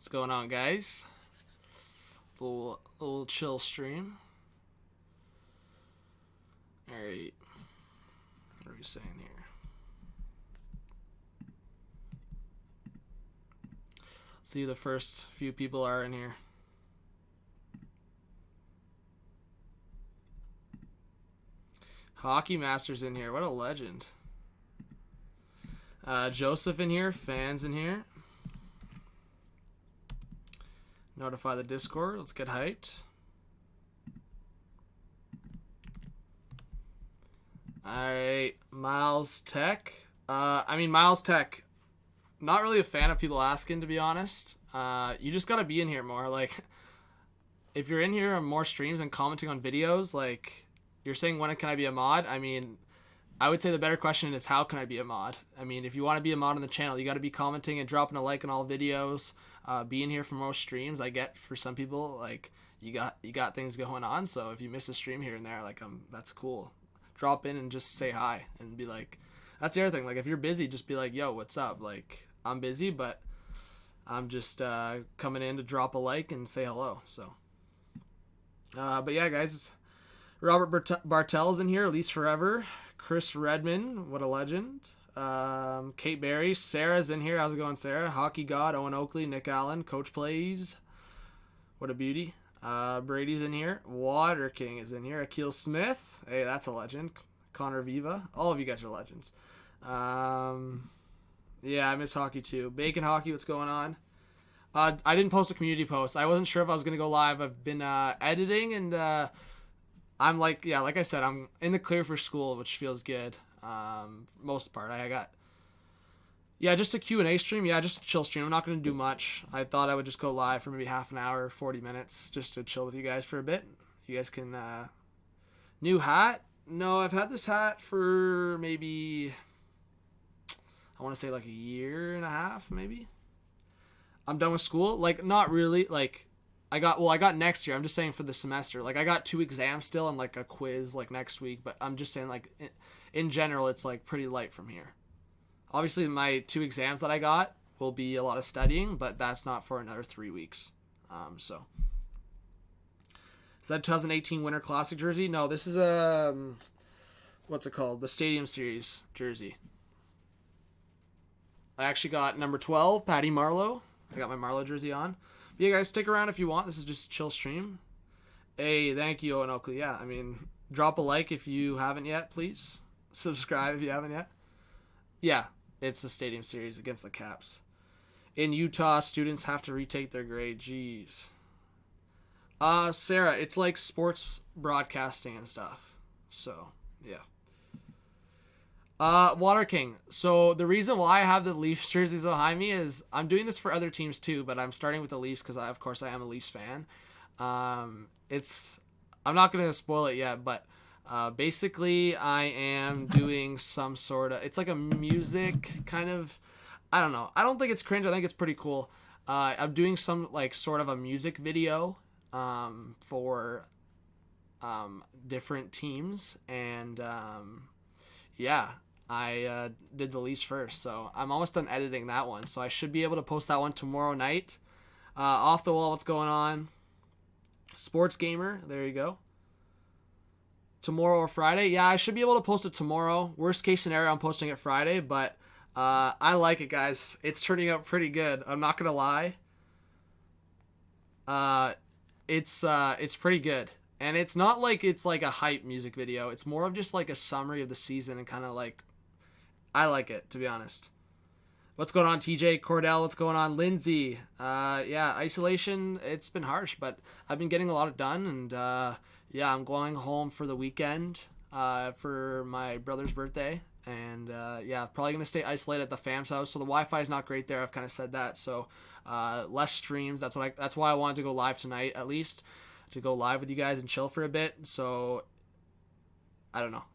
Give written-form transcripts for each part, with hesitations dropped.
What's going on, guys? A little chill stream. Alright. What are we saying here? Let's see who the first few people are in here. Hockey Masters in here. What a legend. Joseph in here. Fans in here. Notify the Discord. Let's get hyped. Alright. Miles Tech. Miles Tech. Not really a fan of people asking, to be honest. You just gotta be in here more. Like, if you're in here on more streams and commenting on videos, like, you're saying, when can I be a mod? I mean, I would say the better question is, how can I be a mod? I mean, if you want to be a mod on the channel, you got to be commenting and dropping a like on all videos, being here for most streams. I get, for some people, like, you got things going on, so if you miss a stream here and there, like, that's cool. Drop in and just say hi and be like, that's the other thing. Like, if you're busy, just be like, yo, what's up? Like, I'm busy, but I'm just coming in to drop a like and say hello. So, but yeah, guys, Robert Bartel's in here, at least forever. Chris Redmond, what a legend. Kate Berry, Sarah's in here. How's it going, Sarah? Hockey God, Owen Oakley, Nick Allen, Coach Plays. What a beauty. Brady's in here. Water King is in here. Akil Smith. Hey, that's a legend. Connor Viva. All of you guys are legends. Yeah, I miss hockey too. Bacon Hockey, what's going on? I didn't post a community post. I wasn't sure if I was going to go live. I've been editing and I'm like I said, I'm in the clear for school, which feels good. Most part, I got, just a Q&A stream. Yeah, just a chill stream. I'm not going to do much. I thought I would just go live for maybe half an hour, 40 minutes, just to chill with you guys for a bit. You guys can, new hat. No, I've had this hat for maybe, I want to say like a year and a half, maybe. I'm done with school. Like, not really, like, I got next year. I'm just saying for the semester. Like, I got 2 exams still and, like, a quiz, like, next week. But I'm just saying, like, in general, it's, like, pretty light from here. Obviously, my 2 exams that I got will be a lot of studying, but that's not for another 3 weeks. So. Is that 2018 Winter Classic jersey? No, this is what's it called? The Stadium Series jersey. I actually got number 12, Patty Marleau. I got my Marleau jersey on. Yeah, guys, stick around if you want. This is just a chill stream. Hey, thank you, Owen Oakley. Yeah, I mean, drop a like if you haven't yet, please. Subscribe if you haven't yet. Yeah, it's the Stadium Series against the Caps. In Utah, students have to retake their grade. Jeez. Sarah, it's like sports broadcasting and stuff. So, yeah. Water King. So the reason why I have the Leafs jerseys behind me is I'm doing this for other teams too, but I'm starting with the Leafs because of course I am a Leafs fan. I'm not gonna spoil it yet, but basically I am doing some sort of, it's like a music kind of, I don't know. I don't think it's cringe. I think it's pretty cool. I'm doing some like sort of a music video for different teams and yeah. I did the Leafs first, so I'm almost done editing that one. So I should be able to post that one tomorrow night. Off the wall, what's going on? Sports Gamer, there you go. Tomorrow or Friday? Yeah, I should be able to post it tomorrow. Worst case scenario, I'm posting it Friday, but I like it, guys. It's turning out pretty good. I'm not gonna lie. It's pretty good. And it's not like it's like a hype music video. It's more of just like a summary of the season and kind of like, I like it, to be honest. What's going on, TJ? Cordell, what's going on? Lindsay. Yeah, isolation, it's been harsh, but I've been getting a lot done. And yeah, I'm going home for the weekend for my brother's birthday. And yeah, probably going to stay isolated at the fam's house. So the Wi-Fi is not great there. I've kind of said that. So less streams. That's why I wanted to go live tonight, at least. To go live with you guys and chill for a bit. So I don't know.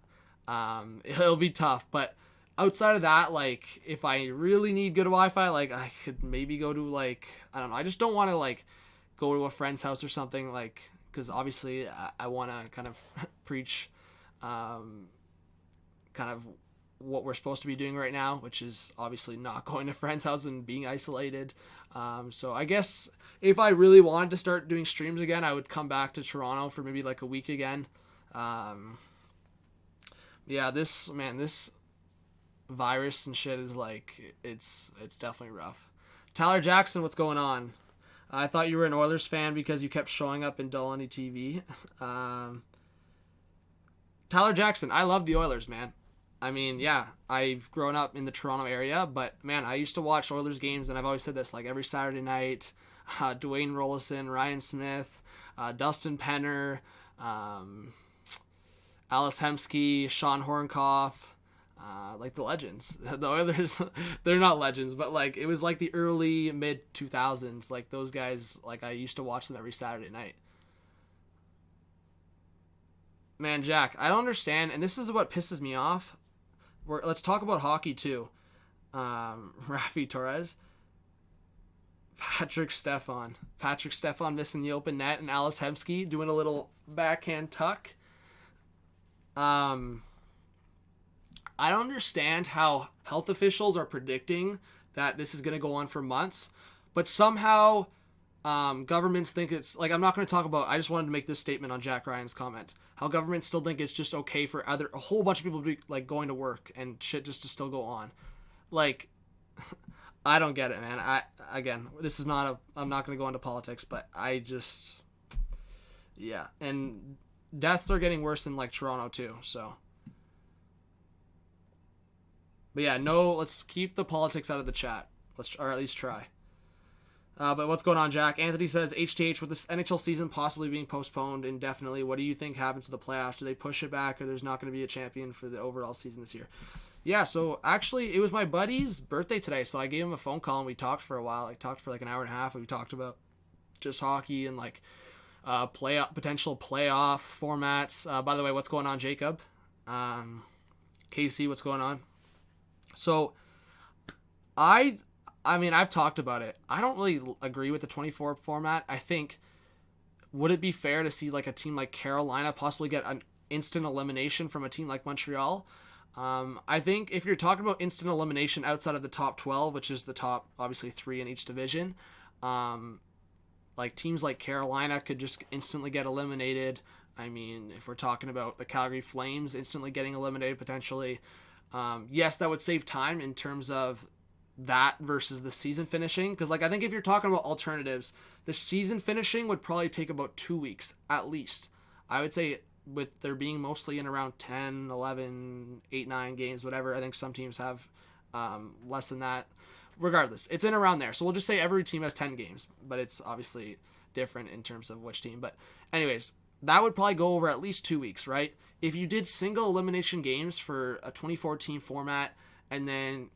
It'll be tough, but outside of that, like if I really need good Wi-Fi, like I could maybe go to like, I don't know. I just don't want to like go to a friend's house or something, like, because obviously I want to kind of preach kind of what we're supposed to be doing right now, which is obviously not going to friends' house and being isolated. So I guess if I really wanted to start doing streams again, I would come back to Toronto for maybe like a week again. Yeah, this virus and shit is like, it's definitely rough. Tyler Jackson, what's going on? I thought you were an Oilers fan because you kept showing up in Dullany TV. Tyler Jackson, I love the Oilers, man. I mean, yeah, I've grown up in the Toronto area, but man, I used to watch Oilers games, and I've always said this, like every Saturday night. Dwayne Rollison, Ryan Smith, Dustin Penner, Alice Hemsky, Sean Hornkoff, like the legends. The Oilers, they're not legends, but like it was like the early mid 2000s. Like those guys, like I used to watch them every Saturday night. Man, Jack, I don't understand, and this is what pisses me off. Let's talk about hockey too. Rafi Torres, Patrick Stefan missing the open net, and Alice Hemsky doing a little backhand tuck. I don't understand how health officials are predicting that this is going to go on for months, but somehow governments think it's like, I'm not going to talk about, I just wanted to make this statement on Jack Ryan's comment, how governments still think it's just okay for a whole bunch of people to be like going to work and shit just to still go on. Like, I don't get it, man. This is not I'm not going to go into politics, but yeah. And deaths are getting worse in like Toronto too, so. But yeah, let's keep the politics out of the chat. Or at least try. But what's going on, Jack? Anthony says, HTH, with this NHL season possibly being postponed indefinitely, what do you think happens to the playoffs? Do they push it back, or there's not going to be a champion for the overall season this year? Yeah, so actually, it was my buddy's birthday today, so I gave him a phone call, and we talked for a while. I talked for like an hour and a half, and we talked about just hockey and like potential playoff formats. By the way, what's going on, Jacob? Casey, what's going on? So, I mean, I've talked about it. I don't really agree with the 24 format. I think, would it be fair to see like a team like Carolina possibly get an instant elimination from a team like Montreal? I think if you're talking about instant elimination outside of the top 12, which is the top, obviously, 3 in each division, like teams like Carolina could just instantly get eliminated. I mean, if we're talking about the Calgary Flames instantly getting eliminated potentially, yes, that would save time in terms of that versus the season finishing. Because, like, I think if you're talking about alternatives, the season finishing would probably take about 2 weeks at least. I would say with there being mostly in around 10, 11, 8, 9 games, whatever. I think some teams have less than that. Regardless, it's in around there. So we'll just say every team has 10 games, but it's obviously different in terms of which team. But anyways, that would probably go over at least 2 weeks, right? If you did single elimination games for a 24-team format, and then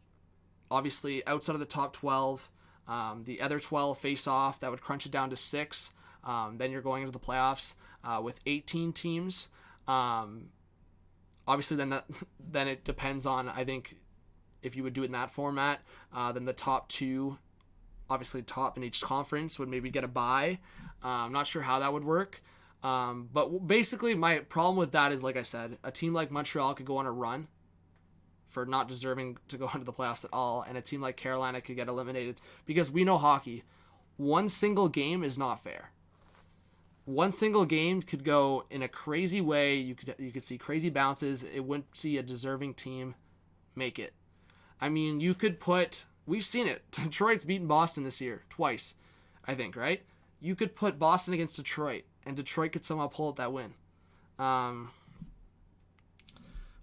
obviously outside of the top 12, the other 12 face off, that would crunch it down to 6. Then you're going into the playoffs with 18 teams. Obviously, then it depends on, I think, if you would do it in that format, then the top 2, obviously top in each conference, would maybe get a bye. I'm not sure how that would work. But basically my problem with that is, like I said, a team like Montreal could go on a run for not deserving to go into the playoffs at all, and a team like Carolina could get eliminated, because we know hockey, one single game is not fair. One single game could go in a crazy way. You could see crazy bounces. It wouldn't see a deserving team make it. I mean, we've seen it. Detroit's beaten Boston this year twice, I think, right? You could put Boston against Detroit, and Detroit could somehow pull out that win.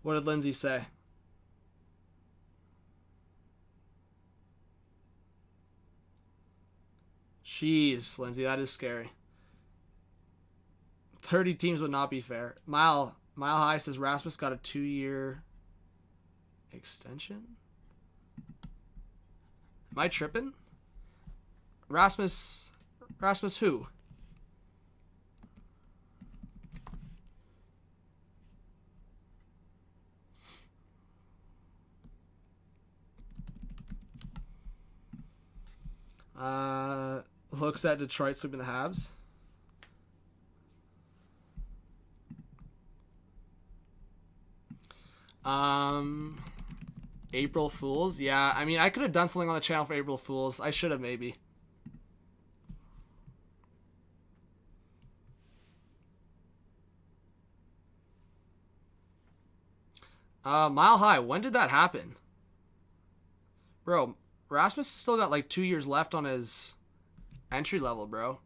What did Lindsay say? Jeez, Lindsay, that is scary. 30 teams would not be fair. Mile High says Rasmus got a 2-year extension? Am I tripping? Rasmus who? Looks at Detroit sweeping the Habs. April Fools? Yeah, I mean, I could have done something on the channel for April Fools. I should have, maybe. Mile High, when did that happen? Bro, Rasmus has still got like 2 years left on his entry level, bro.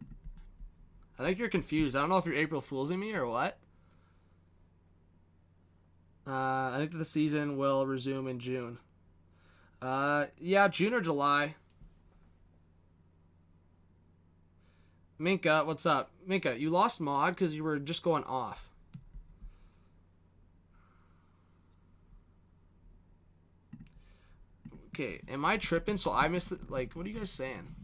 I think you're confused. I don't know if you're April Foolsing me or what. I think that the season will resume in June. Yeah, June or July. Minka, what's up? Minka, you lost mod because you were just going off. Okay, am I tripping? So I missed it. Like, what are you guys saying?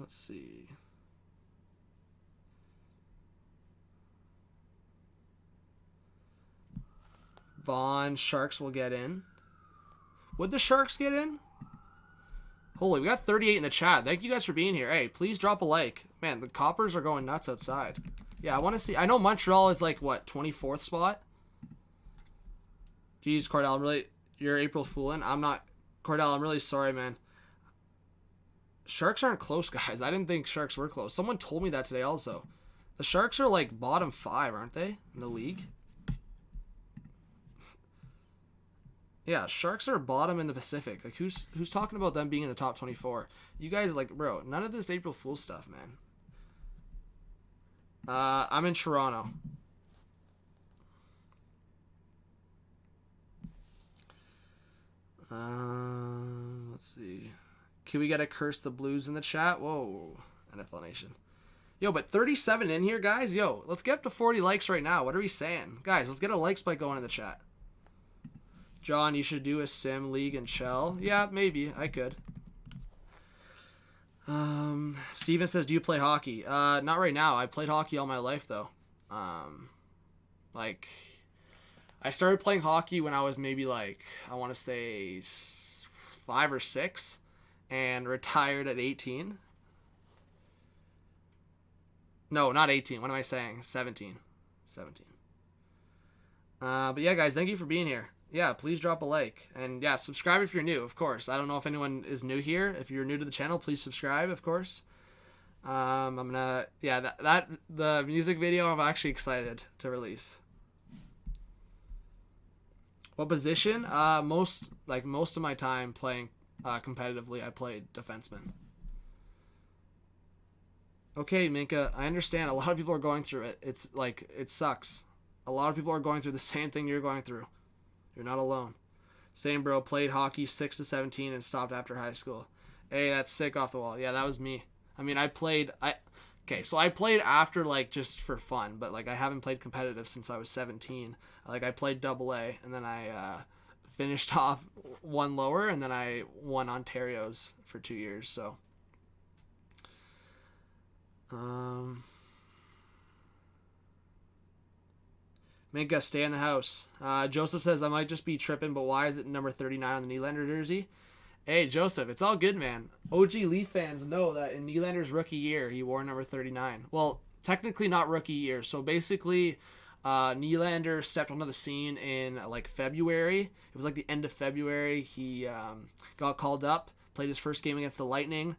Let's see. Vaughn, Sharks will get in. Would the Sharks get in? Holy, we got 38 in the chat. Thank you guys for being here. Hey, please drop a like. Man, the Coppers are going nuts outside. Yeah, I want to see. I know Montreal is like, what, 24th spot? Jeez, Cordell, I'm really... You're April Fooling? I'm not... Cordell, I'm really sorry, man. Sharks aren't close, guys. I didn't think Sharks were close. Someone told me that today also. The Sharks are like bottom 5, aren't they? In the league? Yeah, Sharks are bottom in the Pacific. Like, who's talking about them being in the top 24? You guys, like, bro, none of this April Fool stuff, man. I'm in Toronto. Let's see. Can we get a Curse the Blues in the chat? Whoa, NFL Nation. Yo, but 37 in here, guys. Yo, let's get up to 40 likes right now. What are we saying? Guys, let's get a like spike going in the chat. John, you should do a sim league in Chell. Yeah, maybe. I could. Steven says, do you play hockey? Not right now. I played hockey all my life, though. Like, I started playing hockey when I was maybe, like, I want to say 5 or 6, and retired at 18. No, not 18. What am I saying? 17. But yeah, guys, thank you for being here. Yeah, please drop a like. And yeah, subscribe if you're new, of course. I don't know if anyone is new here. If you're new to the channel, please subscribe, of course. I'm gonna... Yeah, the music video, I'm actually excited to release. What position? Most of my time playing competitively, I played defenseman. Okay, Minka, I understand. A lot of people are going through it. It's like, it sucks. A lot of people are going through the same thing you're going through. You're not alone. Same, bro. Played hockey 6 to 17 and stopped after high school. Hey, that's sick off the wall. Yeah, that was me. I mean, I played after, like, just for fun, but, like, I haven't played competitive since I was 17. Like, I played AA, and then I finished off one lower, and then I won Ontario's for 2 years, so. Minka, stay in the house. Joseph says, I might just be tripping, but why is it number 39 on the Nylander jersey? Hey, Joseph, it's all good, man. OG Leaf fans know that in Nylander's rookie year, he wore number 39. Well, technically not rookie year. So basically, Nylander stepped onto the scene in, like, February. It was, like, the end of February. He got called up, played his first game against the Lightning.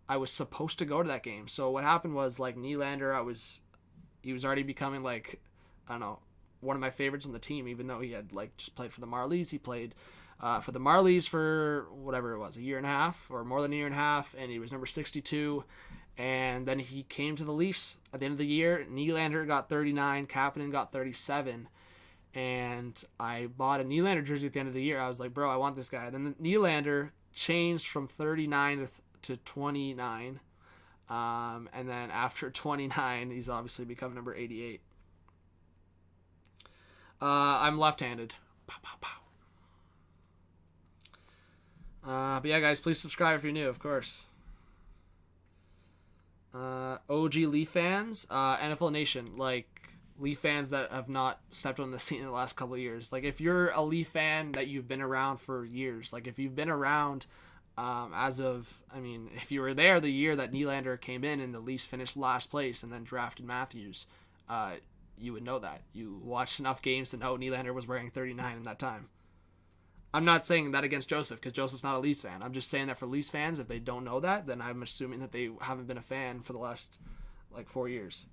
I was supposed to go to that game. So what happened was, like, Nylander, he was already becoming, like, I don't know, one of my favorites on the team, even though he had, like, just played for the Marlies. He played for the Marlies for whatever it was, a year and a half or more than a year and a half, and he was number 62. And then he came to the Leafs at the end of the year. Nylander got 39, Kapanen got 37, and I bought a Nylander jersey at the end of the year. I was like, bro, I want this guy. And then Nylander changed from 39 to 29, and then after 29, he's obviously become number 88. I'm left-handed. Pow, pow, pow. But yeah, guys, please subscribe if you're new, of course. OG Leaf fans, NFL Nation, like, Leaf fans that have not stepped on the scene in the last couple of years. Like, if you're a Leaf fan that you've been around for years, like, if you've been around If you were there the year that Nylander came in and the Leafs finished last place and then drafted Matthews, you would know that. You watched enough games to know Nylander was wearing 39 in that time. I'm not saying that against Joseph because Joseph's not a Leafs fan. I'm just saying that for Leafs fans, if they don't know that, then I'm assuming that they haven't been a fan for the last 4 years.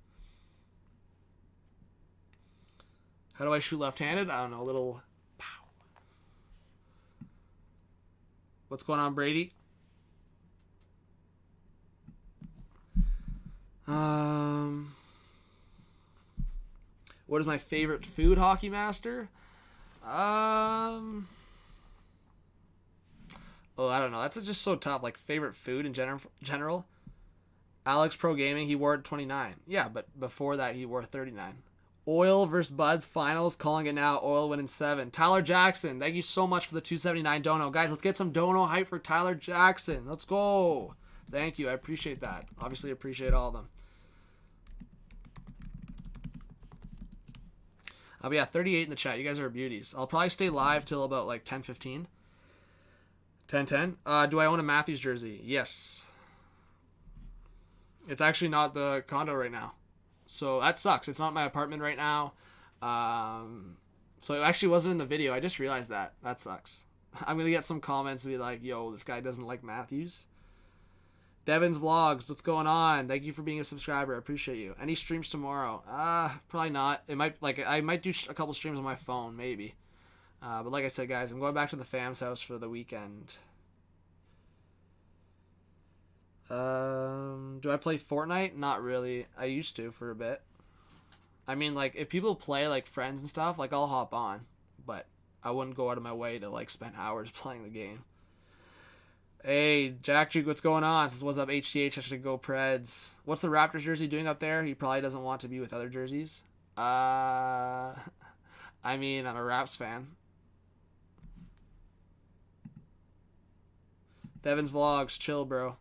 How do I shoot left-handed? I don't know, a little pow. What's going on, Brady? What is my favorite food, Hockey Master? Oh, I don't know. That's just so tough. Like, favorite food in general? Alex Pro Gaming, he wore 29. Yeah, but before that, he wore 39. Oil versus Buds finals, calling it now. Oil winning 7. Tyler Jackson, thank you so much for the 279 dono. Guys, let's get some dono hype for Tyler Jackson. Let's go. Thank you. I appreciate that. Obviously, appreciate all of them. I'll be at 38 in the chat. You guys are beauties. I'll probably stay live till about 10:15. 10:10. Do I own a Matthews jersey? Yes. It's actually not the condo right now. So that sucks. It's not my apartment right now. So it actually wasn't in the video. I just realized that. That sucks. I'm going to get some comments and be like, yo, this guy doesn't like Matthews. Devin's Vlogs, what's going on? Thank you for being a subscriber. I appreciate you. Any streams tomorrow? Probably not. It might I might do a couple streams on my phone, maybe. But like I said, guys, I'm going back to the fam's house for the weekend. Do I play Fortnite? Not really. I used to for a bit. I mean, if people play friends and stuff, I'll hop on, but I wouldn't go out of my way to spend hours playing the game. Hey, Jack Juke, what's going on? Says, what's up, HCH? I should go Preds. What's the Raptors jersey doing up there? He probably doesn't want to be with other jerseys. I'm a Raps fan. Devin's Vlogs, chill, bro.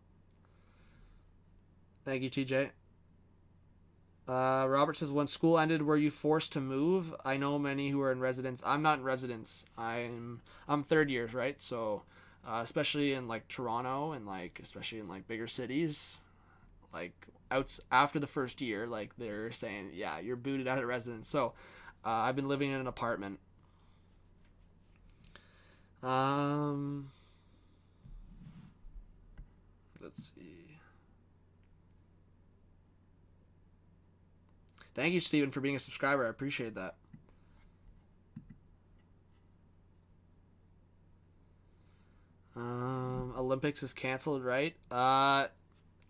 Thank you, TJ. Robert says, when school ended, were you forced to move? I know many who are in residence. I'm not in residence. I'm third years, right? So, especially in Toronto and especially in bigger cities, after the first year, they're saying, yeah, you're booted out of residence. So, I've been living in an apartment. Let's see. Thank you, Steven, for being a subscriber. I appreciate that. Olympics is canceled, right? I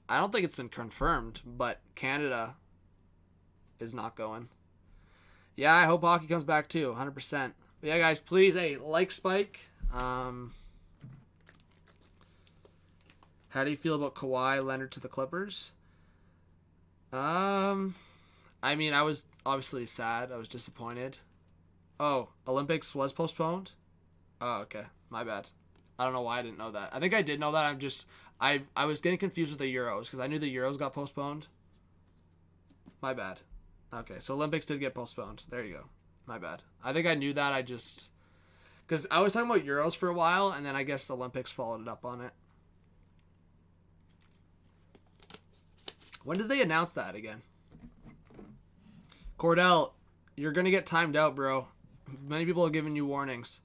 don't think it's been confirmed, but Canada is not going. Yeah, I hope hockey comes back too, 100%. But yeah, guys, please, hey, Spike. How do you feel about Kawhi Leonard to the Clippers? I was obviously sad. I was disappointed. Oh, Olympics was postponed? Oh, okay. My bad. I don't know why I didn't know that. I think I did know that. I was getting confused with the Euros because I knew the Euros got postponed. My bad. Okay, so Olympics did get postponed. There you go. My bad. I think I knew that. Because I was talking about Euros for a while, and then I guess the Olympics followed it up on it. When did they announce that again? Cordell, you're going to get timed out, bro. Many people have given you warnings.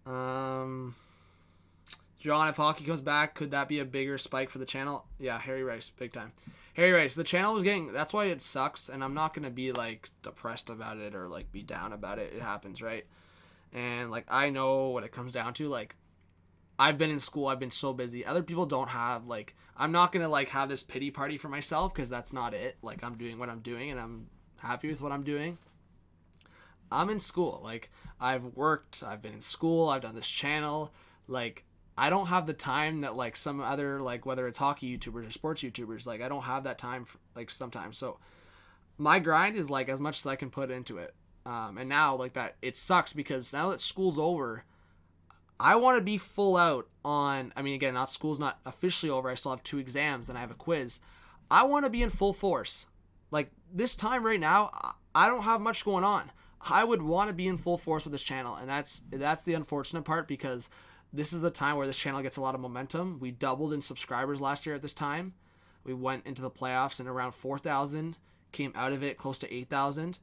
John, if hockey comes back, could that be a bigger spike for the channel? Yeah, Harry Rice, big time. Harry Rice, the channel was getting... That's why it sucks, and I'm not going to be, depressed about it or, be down about it. It happens, right? And, I know what it comes down to. I've been in school. I've been so busy. Other people don't have, I'm not going to, have this pity party for myself because that's not it. I'm doing what I'm doing, and I'm happy with what I'm doing. I'm in school. I've worked. I've been in school. I've done this channel. I don't have the time that, some other, whether it's hockey YouTubers or sports YouTubers, I don't have that time, sometimes. So, my grind is, as much as I can put into it. And now, that, it sucks because now that school's over... I want to be full out on, again, school's not officially over. I still have 2 exams and I have a quiz. I want to be in full force. This time right now, I don't have much going on. I would want to be in full force with this channel. And that's the unfortunate part because this is the time where this channel gets a lot of momentum. We doubled in subscribers last year at this time. We went into the playoffs and around 4,000, came out of it close to 8,000.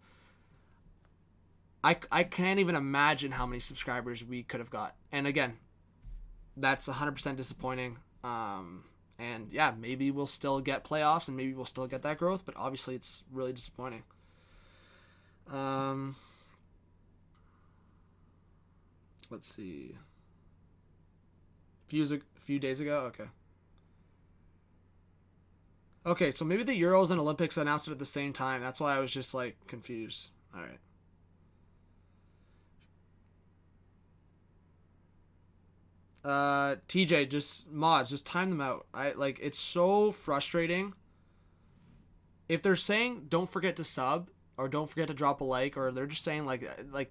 I can't even imagine how many subscribers we could have got. And again, that's 100% disappointing. And yeah, maybe we'll still get playoffs and maybe we'll still get that growth, but obviously it's really disappointing. Let's see. A few days ago? Okay, so maybe the Euros and Olympics announced it at the same time. That's why I was just like confused. All right. TJ, just time them out. It's so frustrating. If they're saying don't forget to sub or don't forget to drop a like, or they're just saying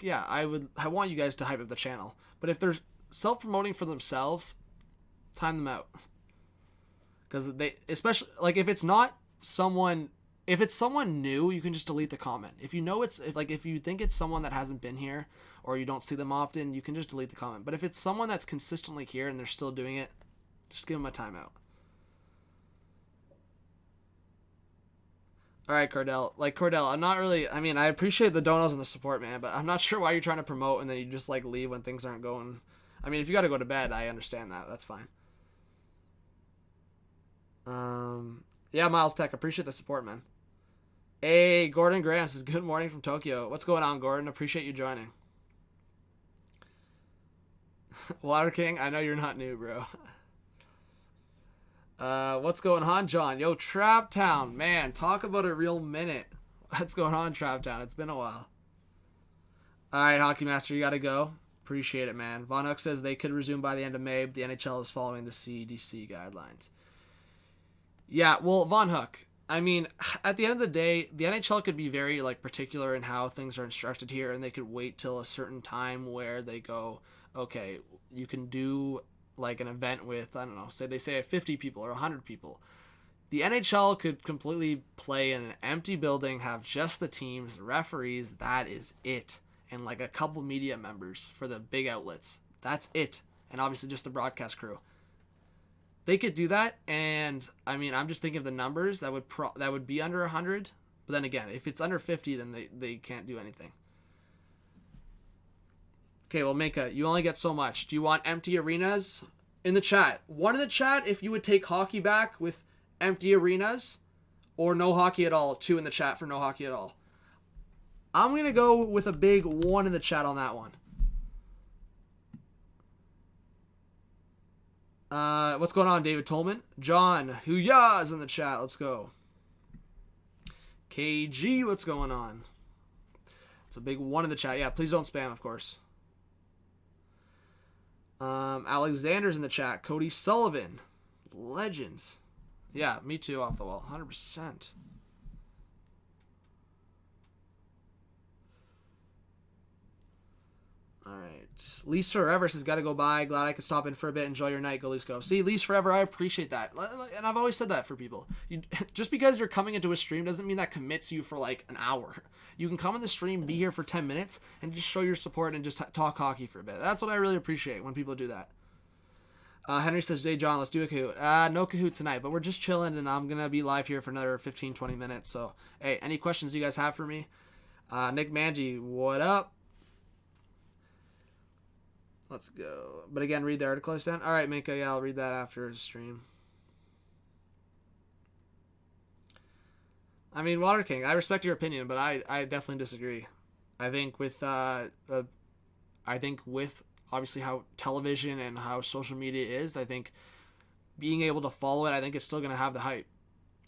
yeah, I want you guys to hype up the channel. But if they're self-promoting for themselves, time them out. Because they, especially if it's someone new, you can just delete the comment. If you know if you think it's someone that hasn't been here or you don't see them often, you can just delete the comment. But if it's someone that's consistently here and they're still doing it, just give them a timeout. All right, Cordell, I'm not really, I appreciate the donos and the support, man, but I'm not sure why you're trying to promote and then you just leave when things aren't going. If you got to go to bed, I understand that. That's fine. Yeah, Miles Tech, appreciate the support, man. Hey, Gordon Graham says, good morning from Tokyo. What's going on, Gordon? Appreciate you joining. Water King, I know you're not new, bro. What's going on, John? Yo, Trap Town, man, talk about a real minute. What's going on, Trap Town? It's been a while. All right, Hockey Master, you gotta go. Appreciate it, man. Von Hook says they could resume by the end of May, but the NHL is following the CDC guidelines. Yeah, well, Von Hook, at the end of the day, the NHL could be very particular in how things are instructed here, and they could wait till a certain time where they go, okay, you can do an event with, I don't know, say 50 people or 100 people. The NHL could completely play in an empty building, have just the teams, referees, that is it. And a couple media members for the big outlets. That's it. And obviously just the broadcast crew. They could do that, and I'm just thinking of the numbers that would be under 100. But then again, if it's under 50, then they can't do anything. Okay, well, Minka, you only get so much. Do you want empty arenas? In the chat. One in the chat if you would take hockey back with empty arenas, or no hockey at all. 2 in the chat for no hockey at all. I'm going to go with a big 1 in the chat on that one. What's going on, David Tolman? John, hoo-yah is in the chat. Let's go. KG, what's going on? It's a big 1 in the chat. Yeah, please don't spam, of course. Alexander's in the chat. Cody Sullivan. Legends. Yeah, me too, off the wall. 100%. All right. Lease Forever says, gotta go by. Glad I could stop in for a bit. Enjoy your night. Go Leafs go. See, Lease Forever, I appreciate that. And I've always said that for people. Just because you're coming into a stream doesn't mean that commits you for an hour. You can come in the stream, be here for 10 minutes, and just show your support and just talk hockey for a bit. That's what I really appreciate when people do that. Henry says, hey, John, let's do a Kahoot. No Kahoot tonight, but we're just chilling, and I'm going to be live here for another 15, 20 minutes. So, hey, any questions you guys have for me? Nick Manji, what up? Let's go. But again, read the article I sent. All right, Minka, yeah, I'll read that after the stream. Water King, I respect your opinion, but I definitely disagree. I think with obviously how television and how social media is, I think being able to follow it, I think it's still going to have the hype.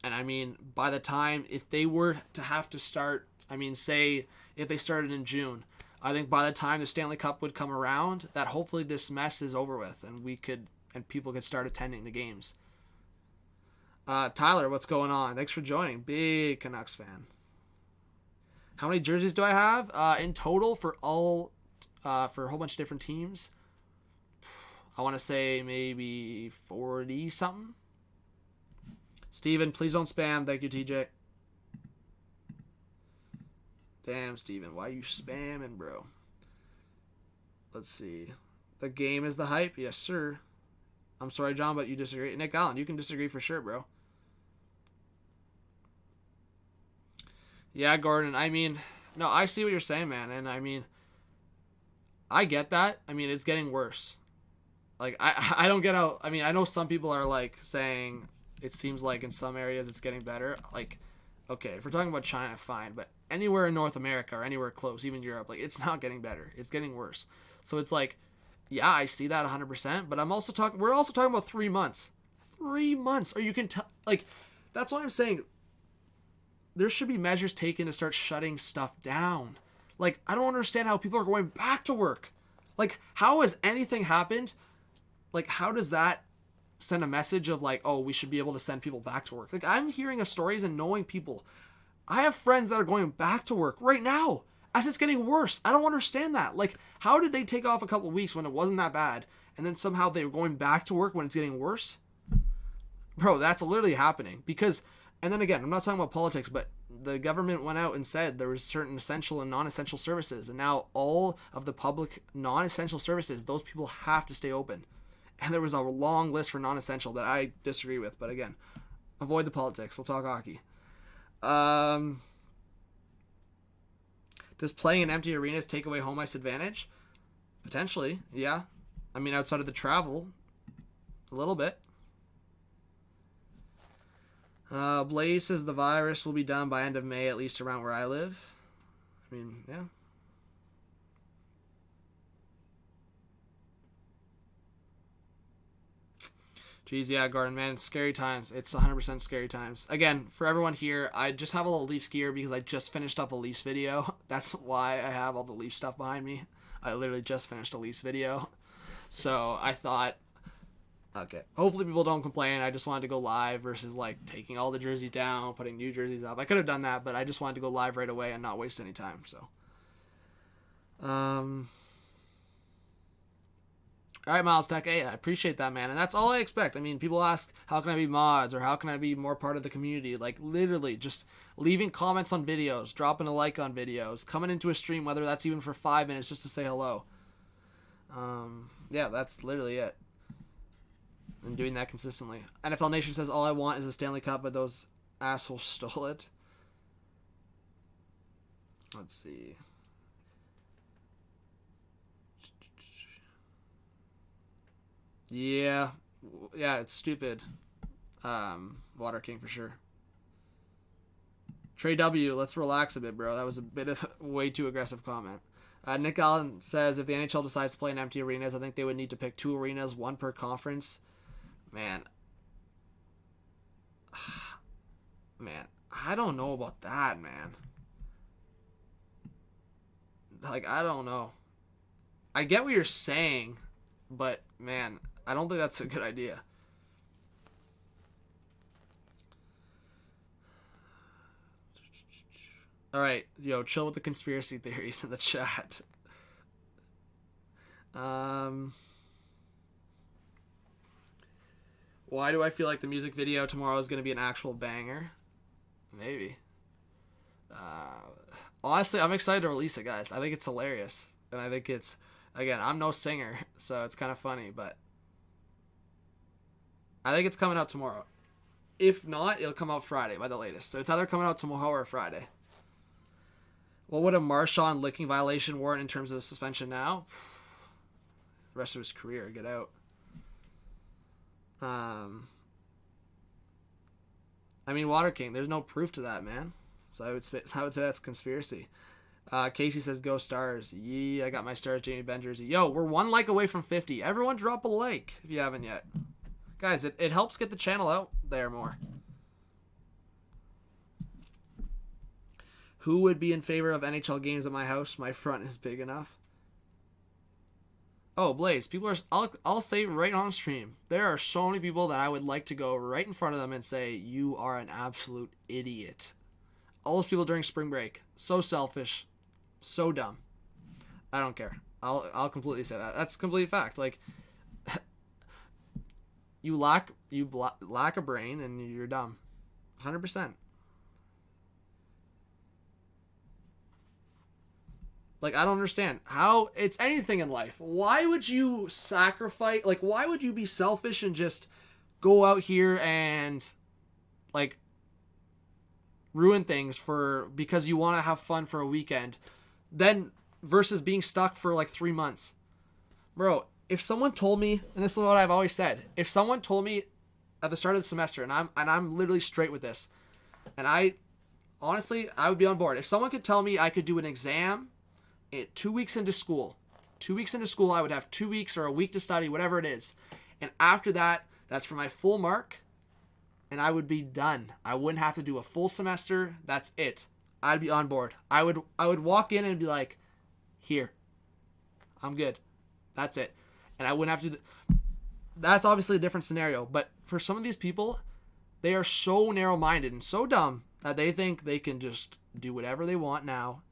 And by the time, if they were to have to start, say if they started in June, I think by the time the Stanley Cup would come around, that hopefully this mess is over with and people could start attending the games. Tyler, what's going on? Thanks for joining. Big Canucks fan. How many jerseys do I have? In total for a whole bunch of different teams, I want to say maybe 40 something. Steven, please don't spam. Thank you, TJ. Damn, Steven, why are you spamming, bro? Let's see. The game is the hype. Yes, sir. I'm sorry, John, but you disagree. Nick Allen, you can disagree for sure, bro. Yeah, Gordon. I mean, no, I see what you're saying, man. And I mean, I get that. I mean, it's getting worse. Like, I don't get how. I mean, I know some people are like saying it seems like in some areas it's getting better. Like, okay, if we're talking about China, fine. But anywhere in North America or anywhere close, even Europe, like, it's not getting better. It's getting worse. So it's like, yeah, I see that 100%. But we're also talking about 3 months. 3 months. Or you can tell. Like, that's what I'm saying. There should be measures taken to start shutting stuff down. Like, I don't understand how people are going back to work. Like, how has anything happened? Like, how does that send a message of like, oh, we should be able to send people back to work? Like, I'm hearing of stories and knowing people. I have friends that are going back to work right now as it's getting worse. I don't understand that. Like, how did they take off a couple of weeks when it wasn't that bad, and then somehow they were going back to work when it's getting worse? Bro, that's literally happening. Because, and then again, I'm not talking about politics, but the government went out and said there was certain essential and non-essential services, and now all of the public non-essential services, those people have to stay open. And there was a long list for non-essential that I disagree with, but again, avoid the politics. We'll talk hockey. Does playing in empty arenas take away home ice advantage? Potentially, yeah. I mean, outside of the travel, a little bit. Blaze says the virus will be done by end of May, at least around where I live. I mean, yeah. Jeez, yeah, Gordon, man, it's scary times. It's 100% scary times. Again, for everyone here, I just have a little Leafs gear because I just finished up a Leafs video. That's why I have all the Leafs stuff behind me. I literally just finished a Leafs video. So I thought, okay, hopefully people don't complain. I just wanted to go live versus like taking all the jerseys down, putting new jerseys up. I could have done that, but I just wanted to go live right away and not waste any time. So, all right, Miles Tech. Hey, I appreciate that, man. And that's all I expect. I mean, people ask, how can I be mods or how can I be more part of the community? Like, literally, just leaving comments on videos, dropping a like on videos, coming into a stream, whether that's even for 5 minutes just to say hello. Yeah, that's literally it. And doing that consistently. NFL Nation says, all I want is a Stanley Cup, but those assholes stole it. Let's see. Yeah, it's stupid. Water King for sure. Trey W, let's relax a bit, bro. That was a bit of a way too aggressive comment. Nick Allen says, if the NHL decides to play in empty arenas, I think they would need to pick 2 arenas, 1 per conference. Man, I don't know about that, man. Like, I don't know. I get what you're saying, but, man, I don't think that's a good idea. All right, yo, chill with the conspiracy theories in the chat. Why do I feel like the music video tomorrow is going to be an actual banger? Maybe. Honestly, I'm excited to release it, guys. I think it's hilarious. And I think it's, again, I'm no singer, so it's kind of funny, but I think it's coming out tomorrow. If not, it'll come out Friday by the latest. So it's either coming out tomorrow or Friday. What would a Marchand licking violation warrant in terms of suspension now? The rest of his career, get out. I mean, Water King, there's no proof to that, man. So I would say that's conspiracy. Casey says, go Stars. Yeah, I got my Stars Jamie Benn jersey. Yo, we're 1 like away from 50. Everyone drop a like if you haven't yet. Guys, it helps get the channel out there more. Who would be in favor of NHL games at my house? My front is big enough. Oh, Blaze, people are. I'll say right on stream, there are so many people that I would like to go right in front of them and say, you are an absolute idiot. All those people during spring break, so selfish, so dumb. I don't care. I'll completely say that. That's complete fact. Like, you lack a brain and you're dumb, 100%. Like, I don't understand how it's anything in life. Why would you sacrifice, like, why would you be selfish and just go out here and, like, ruin things because you want to have fun for a weekend, then versus being stuck for like 3 months? Bro, if someone told me, and this is what I've always said, if someone told me at the start of the semester, and I'm literally straight with this, and honestly, I would be on board. If someone could tell me I could do an exam 2 weeks into school, I would have 2 weeks or a week to study, whatever it is. And after that, that's for my full mark, and I would be done. I wouldn't have to do a full semester. That's it. I'd be on board. I would walk in and be like, here, I'm good. That's it. And I wouldn't have to. That's obviously a different scenario. But for some of these people, they are so narrow-minded and so dumb that they think they can just do whatever they want now.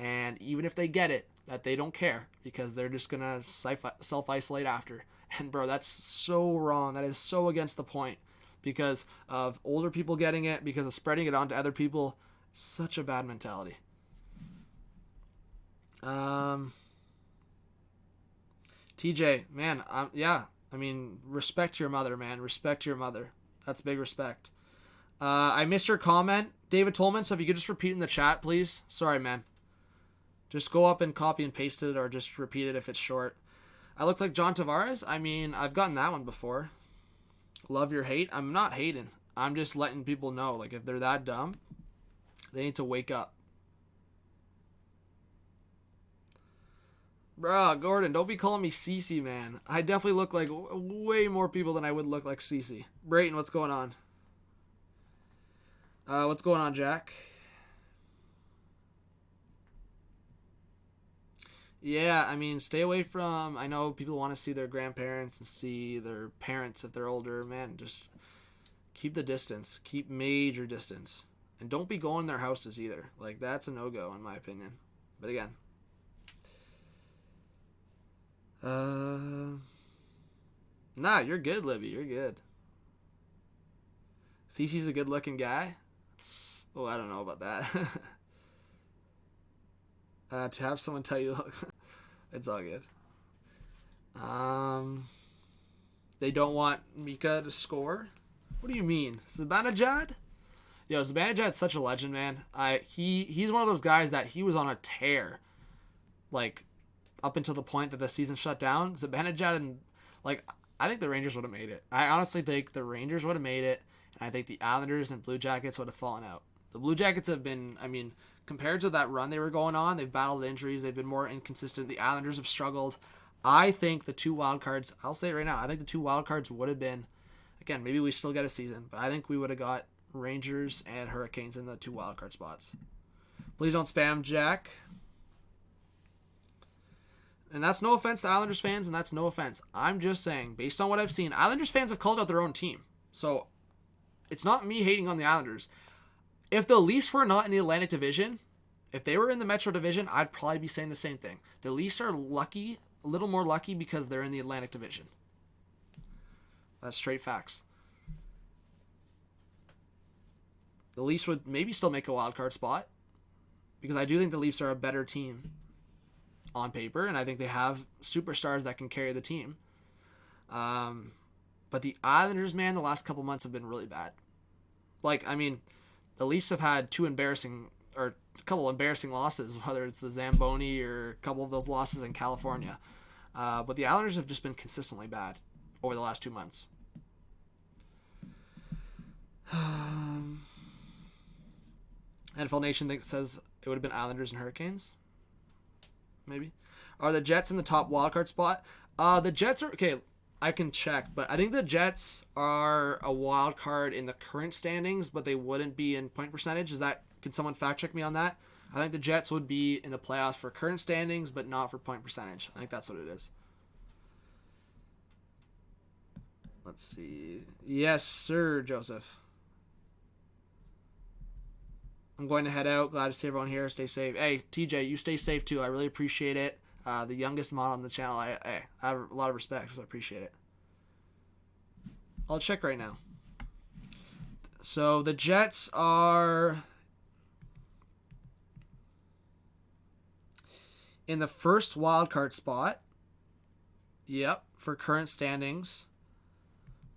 And even if they get it, that they don't care because they're just going to self-isolate after. And bro, that's so wrong. That is so against the point because of older people getting it, because of spreading it on to other people. Such a bad mentality. TJ, man, yeah. I mean, respect your mother, man. Respect your mother. That's big respect. I missed your comment, David Tolman, so if you could just repeat in the chat, please. Sorry, man. Just go up and copy and paste it or just repeat it if it's short. I look like John Tavares? I mean, I've gotten that one before. Love your hate? I'm not hating. I'm just letting people know, like, if they're that dumb, they need to wake up. Bruh, Gordon, don't be calling me Cece, man. I definitely look like way more people than I would look like Cece. Brayton, what's going on? What's going on, Jack? Yeah, I mean, stay away from... I know people want to see their grandparents and see their parents if they're older. Man, just keep the distance. Keep major distance. And don't be going to their houses either. Like, that's a no-go, in my opinion. But again... Nah, you're good, Libby. You're good. Cece's a good-looking guy? Oh, I don't know about that. To have someone tell you, look, it's all good. They don't want Mika to score? What do you mean? Zibanejad? Yo, Zibanejad's such a legend, man. He's one of those guys that he was on a tear. Like, up until the point that the season shut down. Zibanejad and, like, I think the Rangers would have made it. I honestly think the Rangers would have made it, and I think the Islanders and Blue Jackets would have fallen out. The Blue Jackets have been, I mean, compared to that run they were going on, they've battled injuries, they've been more inconsistent. The Islanders have struggled. I think the 2 wild cards, I'll say it right now, I think the 2 wild cards would have been, again, maybe we still get a season, but I think we would have got Rangers and Hurricanes in the 2 wild card spots. Please don't spam Jack. And that's no offense to Islanders fans, and that's no offense. I'm just saying, based on what I've seen, Islanders fans have called out their own team. So, it's not me hating on the Islanders. If the Leafs were not in the Atlantic Division, if they were in the Metro Division, I'd probably be saying the same thing. The Leafs are lucky, a little more lucky because they're in the Atlantic Division. That's straight facts. The Leafs would maybe still make a wild card spot because I do think the Leafs are a better team on paper, and I think they have superstars that can carry the team. But the Islanders, man, the last couple months have been really bad. Like, I mean, the Leafs have had a couple embarrassing losses, whether it's the Zamboni or a couple of those losses in California. But the Islanders have just been consistently bad over the last 2 months. NFL Nation says it would have been Islanders and Hurricanes. Maybe. Are the Jets in the top wildcard spot? The Jets are... Okay, I can check, but I think the Jets are a wild card in the current standings, but they wouldn't be in point percentage. Can someone fact check me on that? I think the Jets would be in the playoffs for current standings, but not for point percentage. I think that's what it is. Let's see. Yes, sir, Joseph. I'm going to head out. Glad to see everyone here. Stay safe. Hey, TJ, you stay safe too. I really appreciate it. The youngest mod on the channel. I have a lot of respect, so I appreciate it. I'll check right now. So the Jets are In the first wild card spot, yep, for current standings.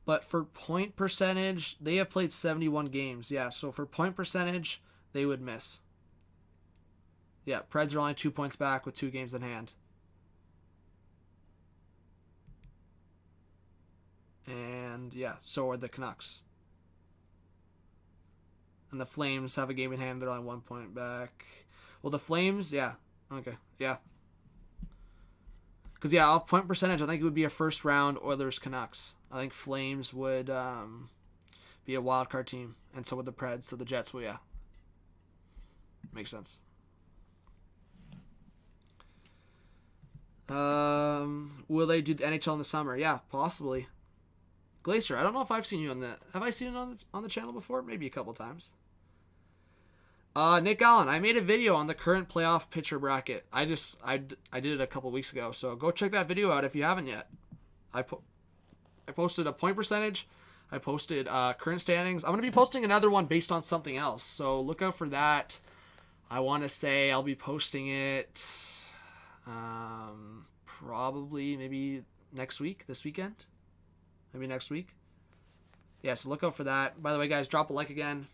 But for point percentage, they have played 71 games. Yeah, so for point percentage, they would miss. Yeah, Preds are only 2 points back with 2 games in hand. And yeah, so are the Canucks. And the Flames have a game in hand. They're only 1 point back. Well, the Flames, yeah. Okay, yeah. Because, yeah, off point percentage, I think it would be a first round Oilers-Canucks. I think Flames would be a wild card team. And so would the Preds. So the Jets will, yeah. Makes sense. Will they do the NHL in the summer? Yeah, possibly. Glacier, I don't know if I've seen you on that. Have I seen it on the channel before? Maybe a couple times. Nick Allen, I made a video on the current playoff pitcher bracket. I did it a couple weeks ago, so go check that video out if you haven't yet. I posted a point percentage. I posted current standings. I'm going to be posting another one based on something else, so look out for that. I want to say I'll be posting it probably maybe next week, this weekend. Maybe next week. Yeah, so look out for that. By the way, guys, drop a like again.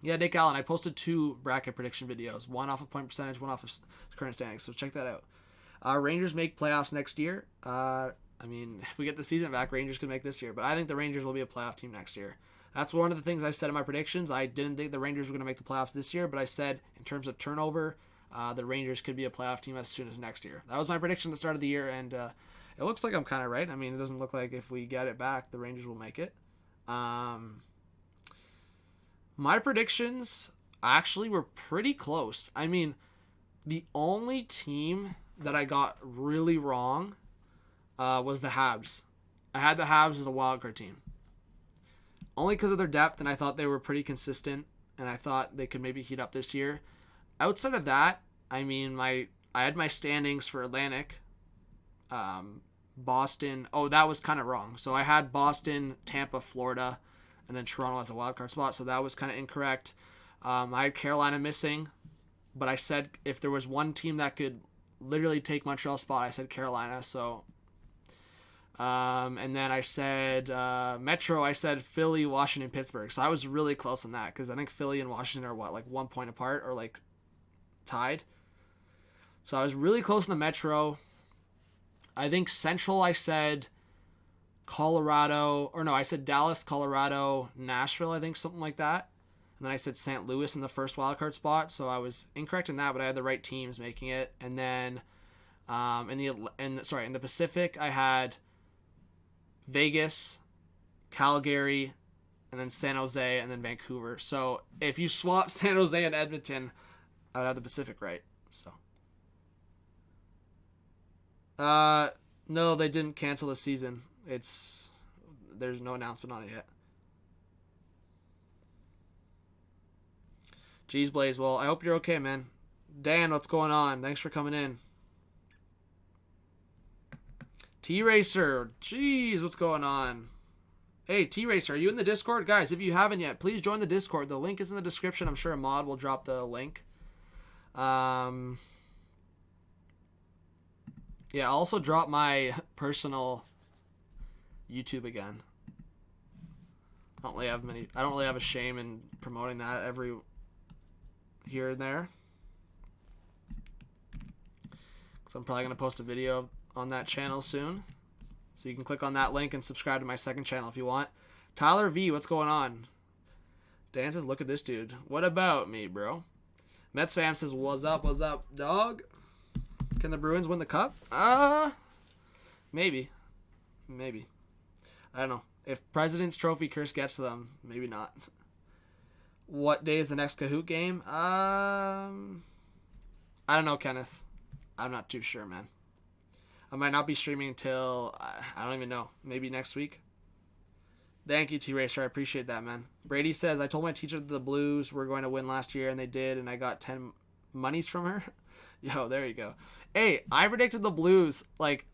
Yeah, Nick Allen, I posted 2 bracket prediction videos. One off of point percentage, one off of current standings. So check that out. Rangers make playoffs next year. I mean, if we get the season back, Rangers could make this year. But I think the Rangers will be a playoff team next year. That's one of the things I said in my predictions. I didn't think the Rangers were going to make the playoffs this year, but I said in terms of turnover, the Rangers could be a playoff team as soon as next year. That was my prediction at the start of the year, and it looks like I'm kind of right. I mean, it doesn't look like if we get it back, the Rangers will make it. My predictions actually were pretty close. I mean, the only team that I got really wrong was the Habs. I had the Habs as a wildcard team. Only because of their depth, and I thought they were pretty consistent, and I thought they could maybe heat up this year. Outside of that, I mean, I had my standings for Atlantic. Boston. Oh, that was kind of wrong. So I had Boston, Tampa, Florida, and then Toronto as a wildcard spot. So that was kind of incorrect. I had Carolina missing, but I said if there was one team that could literally take Montreal's spot, I said Carolina. So, and then I said Metro. I said Philly, Washington, Pittsburgh. So I was really close on that because I think Philly and Washington are like 1 point apart or like tied. So I was really close in the Metro. I think Central, I said Colorado, or no, I said Dallas, Colorado, Nashville, I think, something like that. And then I said St. Louis in the first wildcard spot, so I was incorrect in that, but I had the right teams making it. And then in the Pacific, I had Vegas, Calgary, and then San Jose, and then Vancouver. So if you swap San Jose and Edmonton, I would have the Pacific right. So. No, they didn't cancel the season. There's no announcement on it yet. Jeez, Blaze. Well, I hope you're okay, man. Dan, what's going on? Thanks for coming in. T-Racer. Jeez, what's going on? Hey, T-Racer, are you in the Discord? Guys, if you haven't yet, please join the Discord. The link is in the description. I'm sure a mod will drop the link. Yeah, I'll also drop my personal YouTube again. I don't really have a shame in promoting that every here and there. Because I'm probably going to post a video on that channel soon. So you can click on that link and subscribe to my second channel if you want. Tyler V, what's going on? Dan says, look at this dude. What about me, bro? Mets fam says, what's up, dog? Can the Bruins win the cup? Maybe. I don't know. If President's Trophy curse gets to them, maybe not. What day is the next Kahoot game? I don't know, Kenneth. I'm not too sure, man. I might not be streaming until, I don't even know, maybe next week. Thank you, T-Racer. I appreciate that, man. Brady says, I told my teacher that the Blues were going to win last year, and they did, and I got 10 monies from her. Yo, there you go. Hey, I predicted the Blues. Like,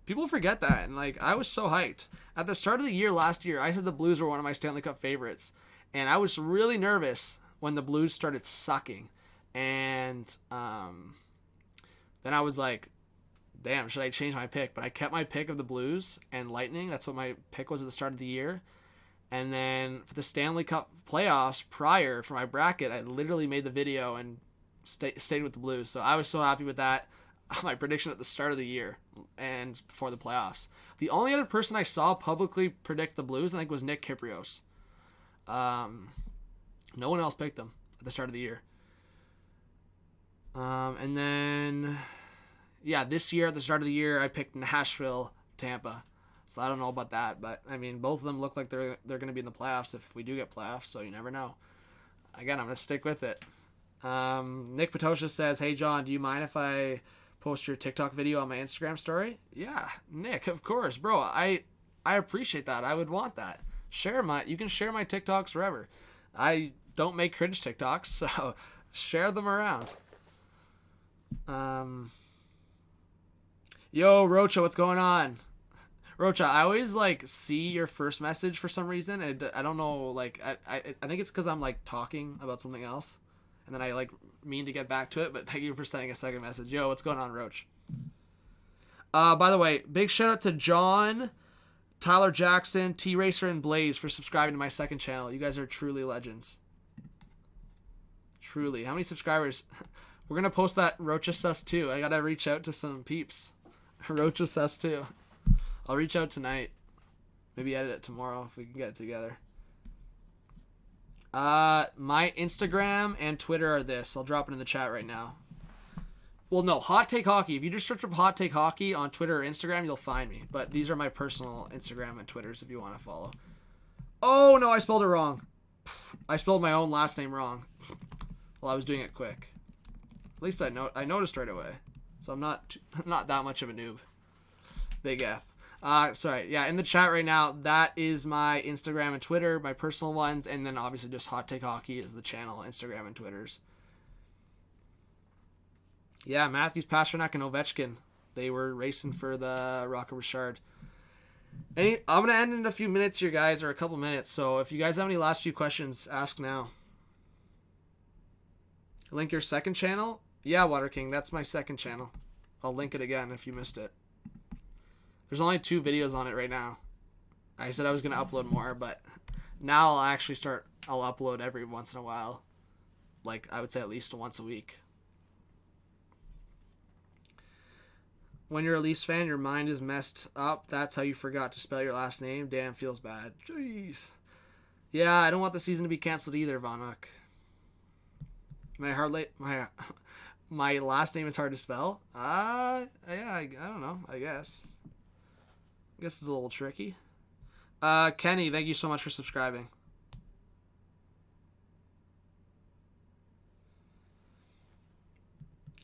people forget that, and, like, I was so hyped. At the start of the year last year, I said the Blues were one of my Stanley Cup favorites, and I was really nervous when the Blues started sucking. And Then I was like, damn, should I change my pick? But I kept my pick of the Blues and Lightning. That's what my pick was at the start of the year. And then for the Stanley Cup playoffs prior for my bracket, I literally made the video and stayed with the Blues. So I was so happy with that. My prediction at the start of the year and before the playoffs. The only other person I saw publicly predict the Blues, I think, was Nick Kyprios. No one else picked them at the start of the year. And then, yeah, this year at the start of the year, I picked Nashville, Tampa. So I don't know about that, but I mean, both of them look like they're going to be in the playoffs if we do get playoffs. So you never know. Again, I'm going to stick with it. Nick Patosha says, "Hey John, do you mind if I post your TikTok video on my Instagram story?" Yeah, Nick, of course, bro. I appreciate that. I would want that. You can share my TikToks wherever. I don't make cringe TikToks, so share them around. Yo, Rocha, what's going on? Rocha, I always like see your first message for some reason. And I don't know, like I think it's because I'm like talking about something else, and then I like mean to get back to it. But thank you for sending a second message. Yo, what's going on, Roach? By the way, big shout out to John, Tyler Jackson, T Racer, and Blaze for subscribing to my second channel. You guys are truly legends. Truly, how many subscribers? We're gonna post that Rocha Sus too. I gotta reach out to some peeps. Rocha Sus too. I'll reach out tonight. Maybe edit it tomorrow if we can get it together. My Instagram and Twitter are this. I'll drop it in the chat right now. Well, no, Hot Take Hockey. If you just search up Hot Take Hockey on Twitter or Instagram, you'll find me. But these are my personal Instagram and Twitters if you want to follow. Oh, no, I spelled it wrong. I spelled my own last name wrong. Well, I was doing it quick. At least I noticed right away. So I'm not that much of a noob. Big F. Sorry. Yeah, in the chat right now, that is my Instagram and Twitter, my personal ones, and then obviously just Hot Take Hockey is the channel, Instagram and Twitters. Yeah, Matthews, Pasternak, and Ovechkin. They were racing for the Rocket Richard. I'm going to end in a few minutes here, guys, or a couple minutes, so if you guys have any last few questions, ask now. Link your second channel? Yeah, Water King, that's my second channel. I'll link it again if you missed it. There's only 2 videos on it right now. I said I was going to upload more, but now I'll upload every once in a while. Like, I would say at least once a week. When you're a Leafs fan, your mind is messed up. That's how you forgot to spell your last name. Damn, feels bad. Jeez. Yeah, I don't want the season to be canceled either, Vonuk. My last name is hard to spell. Yeah, I don't know. I guess it's a little tricky. Kenny, thank you so much for subscribing.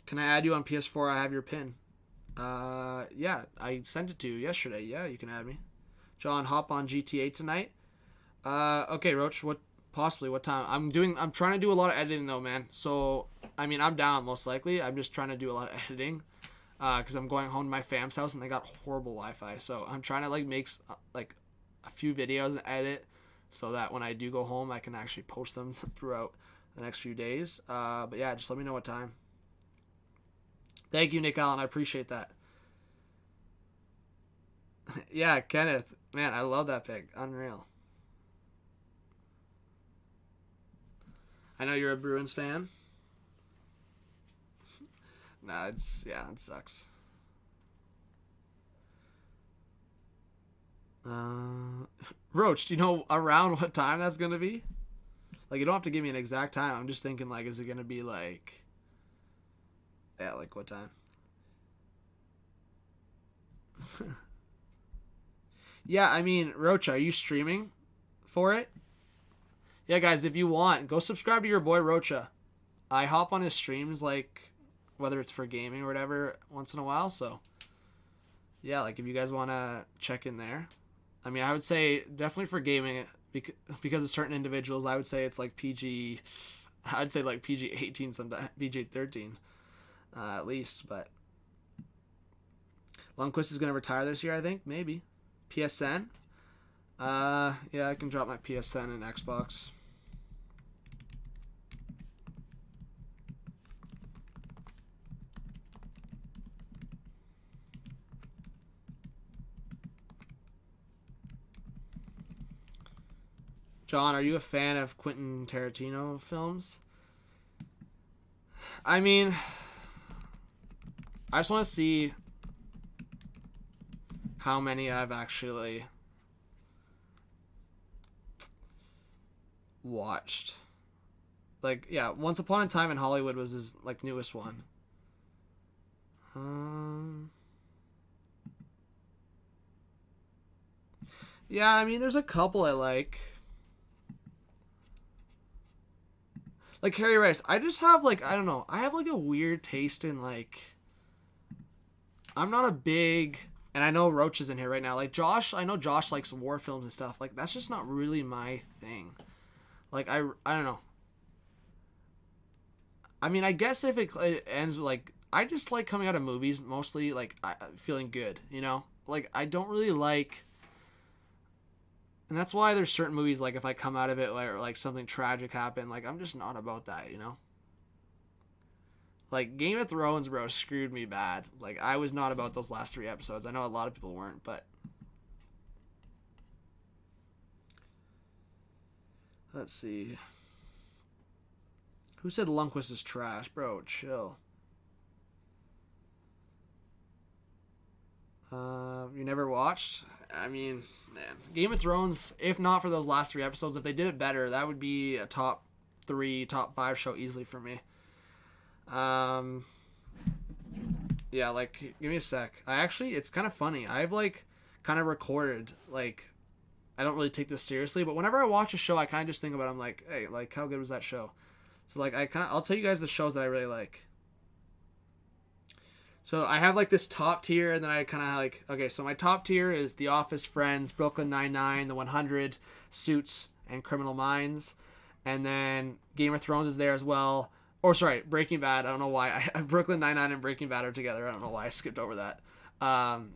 Can I add you on PS4? I have your pin. Yeah, I sent it to you yesterday. Yeah, you can add me. John, hop on GTA tonight. Okay, Roach, what time? I'm trying to do a lot of editing though, man. So, I mean, I'm down most likely. I'm just trying to do a lot of editing. Because I'm going home to my fam's house and they got horrible Wi-Fi. So I'm trying to make a few videos and edit so that when I do go home, I can actually post them throughout the next few days. But yeah, just let me know what time. Thank you, Nick Allen. I appreciate that. Yeah, Kenneth. Man, I love that pick. Unreal. I know you're a Bruins fan. Nah, it sucks. Roach, do you know around what time that's gonna be? Like, you don't have to give me an exact time. I'm just thinking, like, is it gonna be like, yeah, like what time? Yeah, I mean, Roach, are you streaming for it? Yeah, guys, if you want, go subscribe to your boy Rocha. I hop on his streams, like, whether it's for gaming or whatever, once in a while. So, yeah, like, if you guys want to check in there. I mean, I would say definitely for gaming, because of certain individuals, I would say it's like PG, I'd say like PG-18 sometimes, PG-13 at least. But Lundqvist is going to retire this year, I think, maybe. PSN? Yeah, I can drop my PSN and Xbox. John, are you a fan of Quentin Tarantino films? I mean, I just want to see how many I've actually watched. Like, yeah, Once Upon a Time in Hollywood was his, like, newest one. Yeah, I mean, there's a couple I like. Like, Harry Rice. I just have, like, I don't know. I have, like, a weird taste in, like... I'm not a big... And I know Roach is in here right now. Like, Josh, I know Josh likes war films and stuff. Like, that's just not really my thing. Like, I don't know. I mean, I guess if it ends with, like... I just like coming out of movies mostly, like, feeling good, you know? Like, I don't really like... And that's why there's certain movies, like, if I come out of it where, like, something tragic happened, like, I'm just not about that, you know? Like, Game of Thrones, bro, screwed me bad. Like, I was not about those last 3 episodes. I know a lot of people weren't, but... Let's see. Who said Lundqvist is trash? Bro, chill. You never watched? I mean, man. Game of Thrones, if not for those last 3 episodes, if they did it better, that would be a top 3, top 5 show easily for me. Yeah, like, give me a sec. It's kind of funny. I've, like, kind of recorded, like, I don't really take this seriously, but whenever I watch a show, I kind of just think about it. I'm like, hey, like, how good was that show? So, like, I'll tell you guys the shows that I really like. So I have, like, this top tier, and then I kind of, like, okay, so my top tier is The Office, Friends, Brooklyn Nine-Nine, The 100, Suits, and Criminal Minds. And then Game of Thrones is there as well. Or, sorry, Breaking Bad. I don't know why. Brooklyn Nine-Nine and Breaking Bad are together. I don't know why I skipped over that.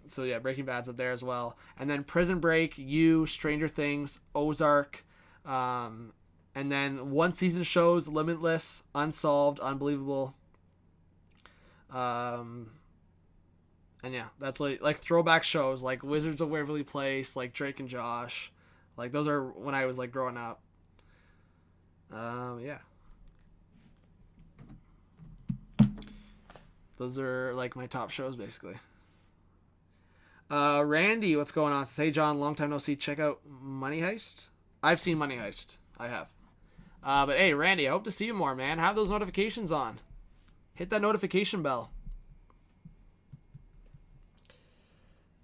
So, yeah, Breaking Bad's up there as well. And then Prison Break, You, Stranger Things, Ozark. And then one-season shows, Limitless, Unsolved, Unbelievable. And yeah, that's like throwback shows like Wizards of Waverly Place, like Drake and Josh. Like those are when I was like growing up. Yeah. Those are like my top shows basically. Randy, what's going on? Says, hey John, long time no see. Check out Money Heist. I've seen Money Heist. I have. But hey, Randy, I hope to see you more, man. Have those notifications on. Hit that notification bell.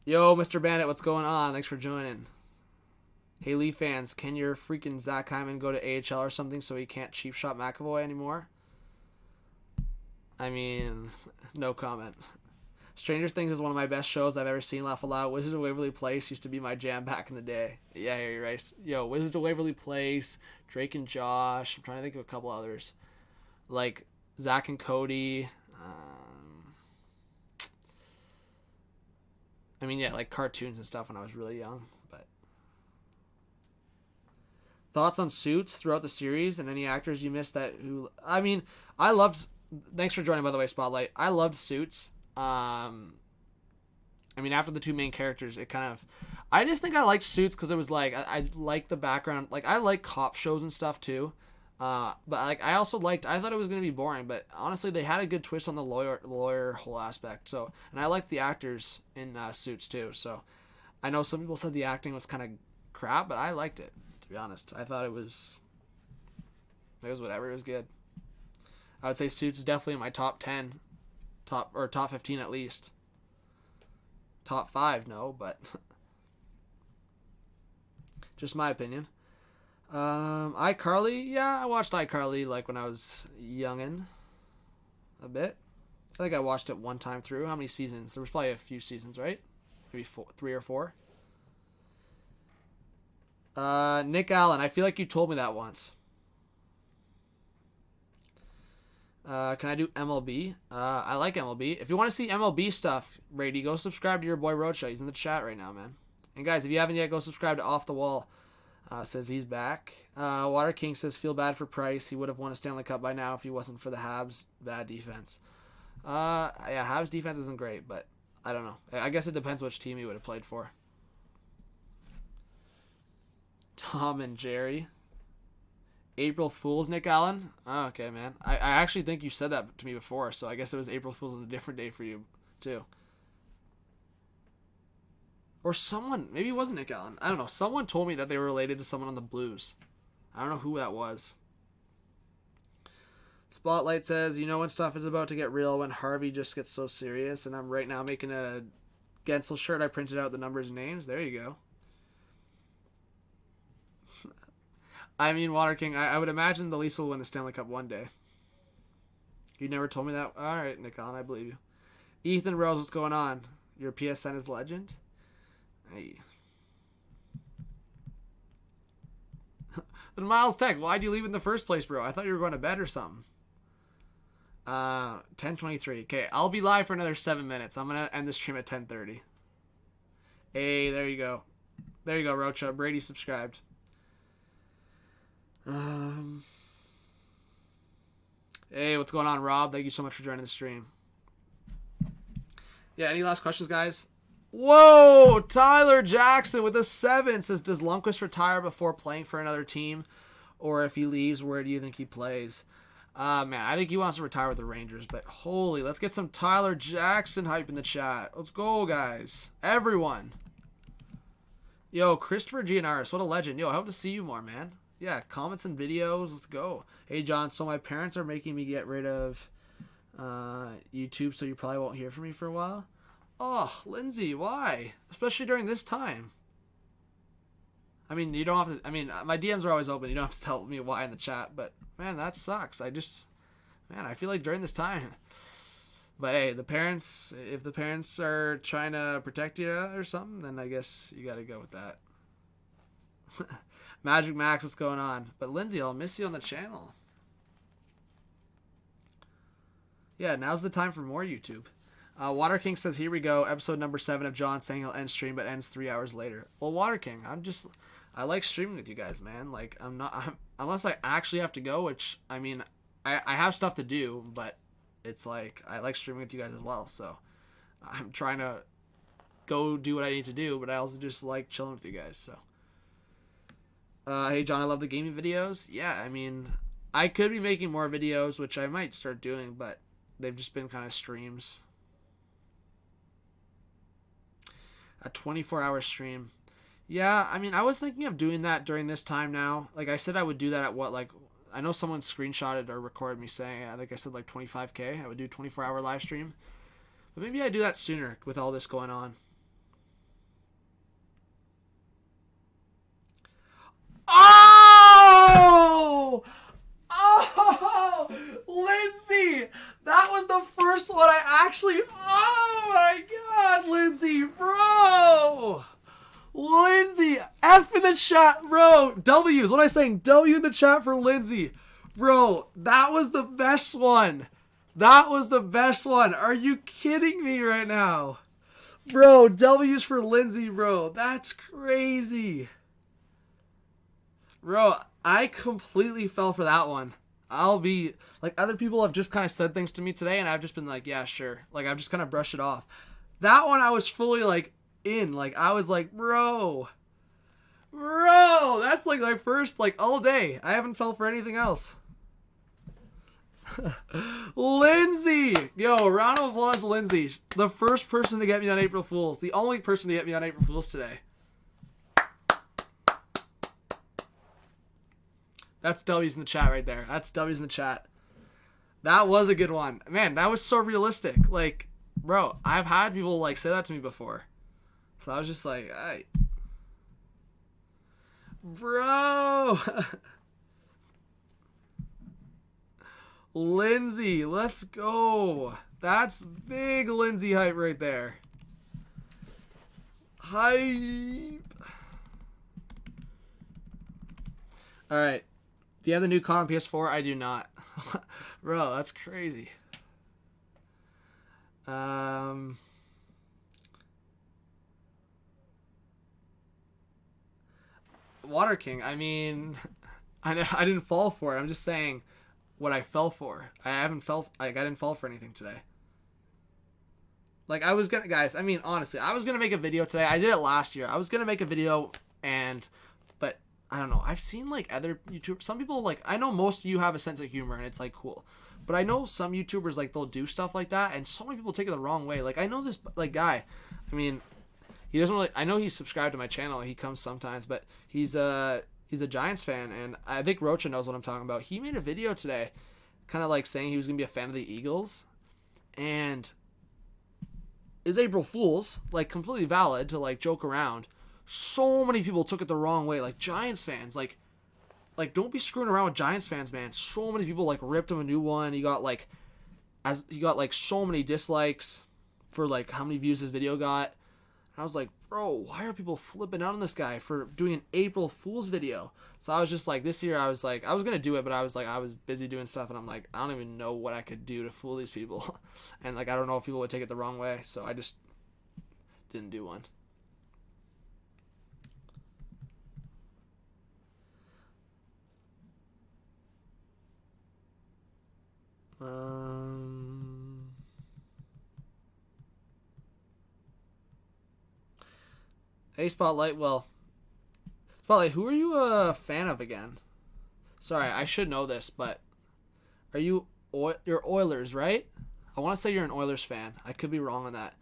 Yo, Mr. Bandit, what's going on? Thanks for joining. Hey, Leaf fans, can your freaking Zach Hyman go to AHL or something so he can't cheap shot McAvoy anymore? I mean, no comment. Stranger Things is one of my best shows I've ever seen, laugh aloud. Wizards of Waverly Place used to be my jam back in the day. Yeah, you're right. Yo, Wizards of Waverly Place, Drake and Josh. I'm trying to think of a couple others. Like, Zach and Cody. I mean, yeah, like cartoons and stuff when I was really young. But thoughts on Suits throughout the series and any actors you missed that who... I mean, I loved... Thanks for joining, by the way, Spotlight. I loved Suits. I mean, after the 2 main characters, it kind of... I just think I liked Suits because it was like... I like the background. Like, I like cop shows and stuff, too. But like I also liked, I thought it was going to be boring, but honestly they had a good twist on the lawyer whole aspect. So, and I liked the actors in Suits too. So I know some people said the acting was kind of crap, but I liked it, to be honest. I thought it was whatever. It was good. I would say Suits is definitely in my top 10, top 15 at least. Top 5, no, but just my opinion. iCarly, yeah, I watched iCarly like when I was youngin', a bit. I think I watched it one time through. How many seasons? There was probably a few seasons, right? Maybe 3 or 4. Nick Allen, I feel like you told me that once. Can I do MLB? I like MLB. If you want to see MLB stuff, Brady, go subscribe to your boy Rocha. He's in the chat right now, man. And guys, if you haven't yet, go subscribe to Off the Wall. Says he's back. Water King says, feel bad for Price. He would have won a Stanley Cup by now if he wasn't for the Habs' bad defense. Yeah, Habs' defense isn't great, but I don't know. I guess it depends which team he would have played for. Tom and Jerry. April Fool's, Nick Allen. Oh, okay, man. I actually think you said that to me before, so I guess it was April Fool's on a different day for you, too. Or someone, maybe it wasn't Nick Allen. I don't know. Someone told me that they were related to someone on the Blues. I don't know who that was. Spotlight says, you know when stuff is about to get real when Harvey just gets so serious, and I'm right now making a Gensel shirt. I printed out the numbers and names. There you go. I mean, Water King, I would imagine the Leafs will win the Stanley Cup one day. You never told me that? All right, Nick Allen, I believe you. Ethan Rose, what's going on? Your PSN is legend? Hey. Then Miles Tech, why'd you leave in the first place, bro? I thought you were going to bed or something. 10:23. Okay, I'll be live for another 7 minutes. I'm going to end the stream at 10:30. Hey, there you go. There you go, Rocha. Brady subscribed. Hey, what's going on, Rob? Thank you so much for joining the stream. Yeah, any last questions, guys? Whoa! Tyler Jackson with a 7 says, does Lundqvist retire before playing for another team? Or if he leaves, where do you think he plays? Man, I think he wants to retire with the Rangers, but holy, let's get some Tyler Jackson hype in the chat. Let's go, guys. Everyone. Yo, Christopher Gianaris, what a legend. Yo, I hope to see you more, man. Yeah, comments and videos. Let's go. Hey, John, so my parents are making me get rid of YouTube, so you probably won't hear from me for a while. Oh, Lindsay, why? Especially during this time. I mean, you don't have to... I mean, my DMs are always open. You don't have to tell me why in the chat, but, man, that sucks. Man, I feel like during this time... But, hey, the parents... If the parents are trying to protect you or something, then I guess you got to go with that. Magic Max, what's going on? But Lindsay, I'll miss you on the channel. Yeah, now's the time for more YouTube. Water King says, here we go. Episode number 7 of John saying he'll end stream, but ends 3 hours later. Well, Water King, I like streaming with you guys, man. Like, unless I actually have to go, which, I mean, I have stuff to do, but it's like, I like streaming with you guys as well. So I'm trying to go do what I need to do, but I also just like chilling with you guys. So, hey, John, I love the gaming videos. Yeah, I mean, I could be making more videos, which I might start doing, but they've just been kind of streams. A 24-hour stream. Yeah, I mean, I was thinking of doing that during this time now. Like, I said I would do that at what, like, I know someone screenshotted or recorded me saying, I think I said, like, 25K. I would do 24-hour live stream. But maybe I do that sooner with all this going on. Oh! Oh! Lindsay! That was the first one I actually... Oh, my God, Lindsay, bro! Lindsay, F in the chat, bro. W's. What am I saying? W in the chat for Lindsay. Bro, that was the best one. That was the best one. Are you kidding me right now? Bro, W's for Lindsay, bro. That's crazy. Bro, I completely fell for that one. I'll be... Like, other people have just kind of said things to me today, and I've just been like, yeah, sure. Like, I've just kind of brushed it off. That one I was fully, like, in. Like, I was like, bro, that's, like, my first, like, all day. I haven't fell for anything else. Lindsay! Yo, round of applause, Lindsay. The first person to get me on April Fool's. The only person to get me on April Fool's today. That's W's in the chat right there. That's W's in the chat. That was a good one. Man, that was so realistic. Like, bro, I've had people, like, say that to me before. So I was just like, alright. Bro! Lindsay, let's go. That's big Lindsay hype right there. Hype. Alright. Do you have the new COD on PS4? I do not. Bro, that's crazy. Water King, I mean, I didn't fall for it. I'm just saying what I fell for. I didn't fall for anything today. Like, I was gonna, guys, I mean, honestly, I was gonna make a video today. I did it last year. I was gonna make a video but I don't know. I've seen like other YouTubers. Some people like I know most of you have a sense of humor and it's like cool, but I know some YouTubers like they'll do stuff like that and so many people take it the wrong way. Like I know this like guy. I mean, he doesn't really. I know he's subscribed to my channel. He comes sometimes, but he's a Giants fan, and I think Rocha knows what I'm talking about. He made a video today, kind of like saying he was gonna be a fan of the Eagles, and is April Fool's like completely valid to like joke around. So many people took it the wrong way, like Giants fans, like don't be screwing around with Giants fans, man. So many people like ripped him a new one. He got like so many dislikes for like how many views his video got. I was like, bro, why are people flipping out on this guy for doing an April Fool's video? So I was just like, this year I was like, I was going to do it, but I was like, I was busy doing stuff, and I'm like, I don't even know what I could do to fool these people. And like, I don't know if people would take it the wrong way, so I just didn't do one. Hey, Spotlight. Well, Spotlight, who are you a fan of again? Sorry, I should know this, but are you you're Oilers, right? I want to say you're an Oilers fan. I could be wrong on that.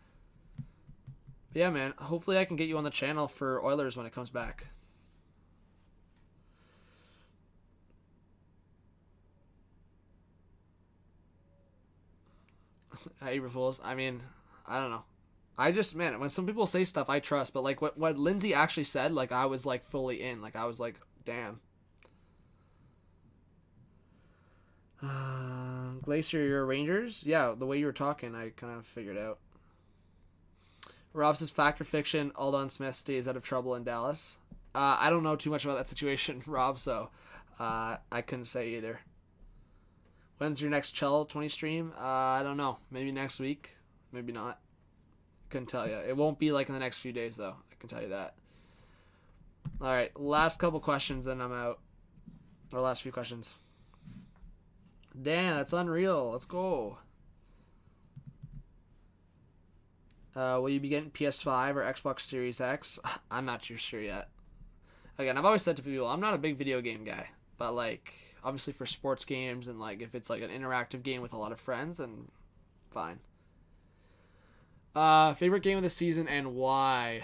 But yeah, man. Hopefully, I can get you on the channel for Oilers when it comes back. April Fools. I mean, I don't know. I just, man, when some people say stuff, I trust. But like what Lindsay actually said, like I was like fully in. Like I was like, damn. Glacier, you're Rangers? Yeah, the way you were talking, I kind of figured out. Rob says Fact or Fiction, Aldon Smith stays out of trouble in Dallas. I don't know too much about that situation, Rob, so I couldn't say either. When's your next Chell 20 stream? I don't know. Maybe next week. Maybe not. Couldn't tell you. It won't be like in the next few days, though. I can tell you that. All right. Last couple questions, then I'm out. Or last few questions. Damn, that's unreal. Let's go. Will you be getting PS5 or Xbox Series X? I'm not too sure yet. Again, I've always said to people, I'm not a big video game guy. But, like, obviously for sports games and, like, if it's, like, an interactive game with a lot of friends, then fine. Favorite game of the season and why?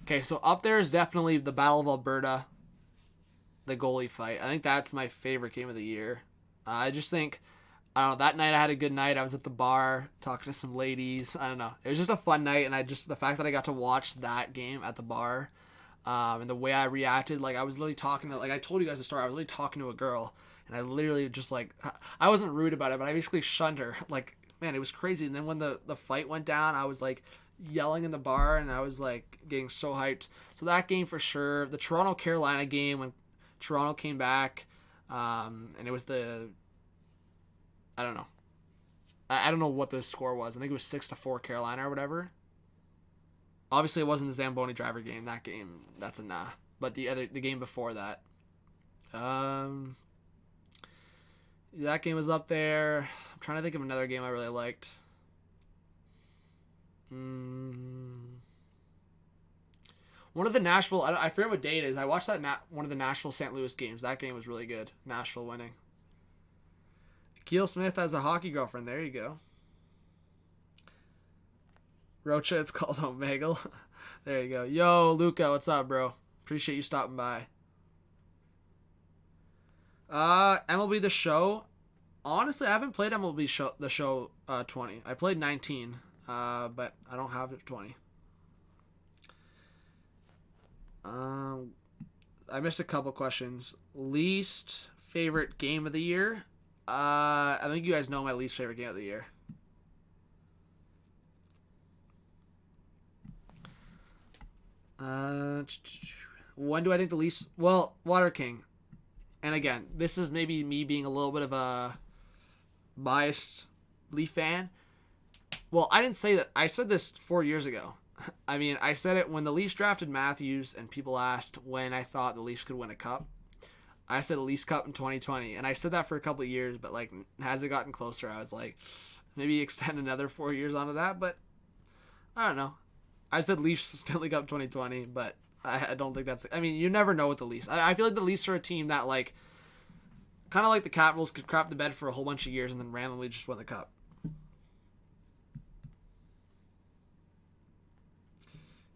Okay, so up there is definitely the Battle of Alberta, the goalie fight. I think that's my favorite game of the year. I just think, I don't know, that night I had a good night. I was at the bar talking to some ladies. I don't know. It was just a fun night, and the fact that I got to watch that game at the bar, and the way I reacted, like I was literally talking to, like I told you guys the story, I was literally talking to a girl. And I literally just like, I wasn't rude about it, but I basically shunned her. Like, man, it was crazy. And then when the fight went down, I was like yelling in the bar and I was like getting so hyped. So that game for sure. The Toronto-Carolina game when Toronto came back, and it was I don't know. I don't know what the score was. I think it was 6-4 Carolina or whatever. Obviously, it wasn't the Zamboni driver game. That game, that's a nah. But the game before that. That game was up there. I'm trying to think of another game I really liked. One of the Nashville, I forget what day it is. I watched that one of the Nashville-St. Louis games. That game was really good. Nashville winning. Keel Smith has a hockey girlfriend. There you go. Rocha, it's called Omegle. There you go. Yo, Luca, what's up, bro? Appreciate you stopping by. MLB The Show. Honestly, I haven't played MLB The Show 20. I played 19, but I don't have 20. I missed a couple questions. Least favorite game of the year? I think you guys know my least favorite game of the year. When do I think the least... Well, Water King. And again, this is maybe me being a little bit of a biased Leaf fan. Well, I didn't say that. I said this 4 years ago. I mean, I said it when the Leafs drafted Matthews and people asked when I thought the Leafs could win a cup. I said the Leafs Cup in 2020. And I said that for a couple of years, but like as it gotten closer, I was like, maybe extend another 4 years onto that. But I don't know. I said Leafs Stanley Cup 2020, but I don't think that's. I mean, you never know with the Leafs. I feel like the Leafs are a team that like, kind of like the Capitals, could crap the bed for a whole bunch of years and then randomly just win the cup.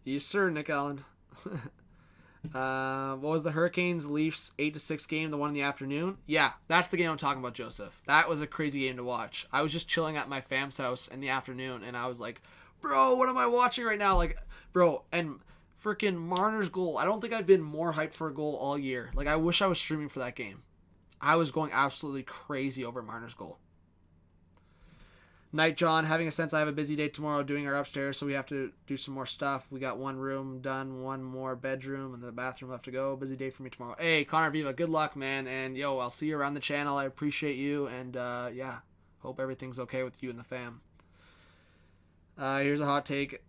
Yes, sir, Nick Allen. What was the Hurricanes Leafs 8-6 game, the one in the afternoon? Yeah, that's the game I'm talking about, Joseph. That was a crazy game to watch. I was just chilling at my fam's house in the afternoon, and I was like, bro, what am I watching right now? Like, bro, and freaking Marner's goal. I don't think I've been more hyped for a goal all year. Like, I wish I was streaming for that game. I was going absolutely crazy over Marner's goal. Night, John. Having a sense I have a busy day tomorrow doing our upstairs, so we have to do some more stuff. We got one room done, one more bedroom, and the bathroom left to go. Busy day for me tomorrow. Hey, Connor Viva, good luck, man. And, yo, I'll see you around the channel. I appreciate you, and, yeah, hope everything's okay with you and the fam. Here's a hot take.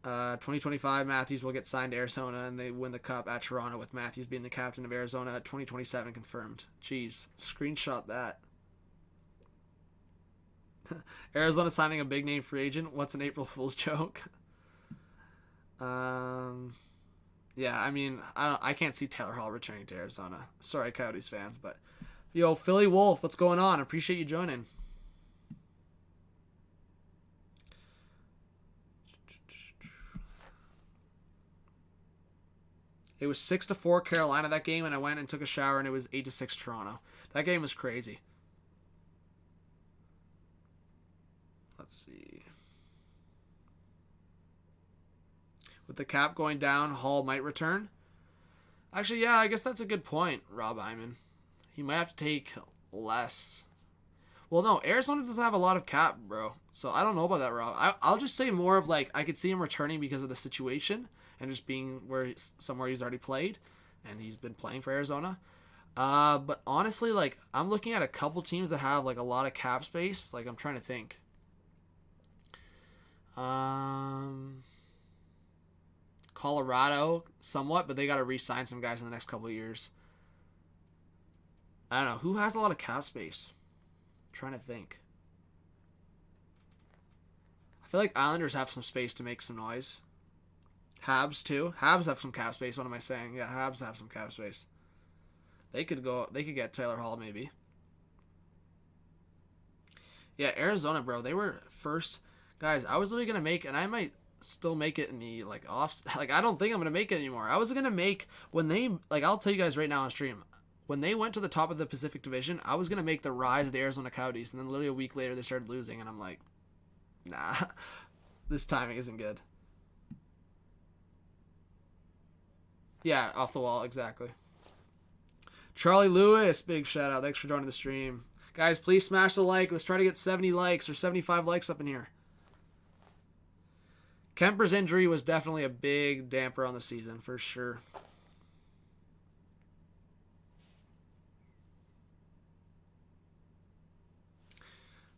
2025, Matthews will get signed to Arizona, and they win the cup at Toronto with Matthews being the captain of Arizona at 2027 confirmed. Jeez, screenshot that. Arizona signing a big name free agent. What's an April Fool's joke? Yeah, I mean, I can't see Taylor Hall returning to Arizona. Sorry, Coyotes fans, but yo, Philly Wolf, what's going on? Appreciate you joining. It was 6-4 Carolina that game, and I went and took a shower, and it was 8-6 Toronto. That game was crazy. Let's see. With the cap going down, Hall might return. Actually, yeah, I guess that's a good point, Rob Hyman. He might have to take less. Well, no, Arizona doesn't have a lot of cap, bro. So I don't know about that, Rob. I'll just say more of like, I could see him returning because of the situation and just being somewhere he's already played, and he's been playing for Arizona. But honestly, like, I'm looking at a couple teams that have like a lot of cap space. Like, I'm trying to think. Colorado, somewhat, but they got to re-sign some guys in the next couple of years. I don't know. Who has a lot of cap space? I'm trying to think. I feel like Islanders have some space to make some noise. Habs, too. Habs have some cap space. What am I saying? Yeah, Habs have some cap space. They could get Taylor Hall, maybe. Yeah, Arizona, bro. They were first. Guys, I was literally going to make, and I might still make it in the, like, off. Like, I don't think I'm going to make it anymore. I was going to make, when they, like, I'll tell you guys right now on stream, when they went to the top of the Pacific Division, I was going to make the rise of the Arizona Coyotes, and then literally a week later, they started losing, and I'm like, nah, this timing isn't good. Yeah, off the wall, exactly. Charlie Lewis, big shout out. Thanks for joining the stream. Guys, please smash the like. Let's try to get 70 likes or 75 likes up in here. Kemper's injury was definitely a big damper on the season, for sure.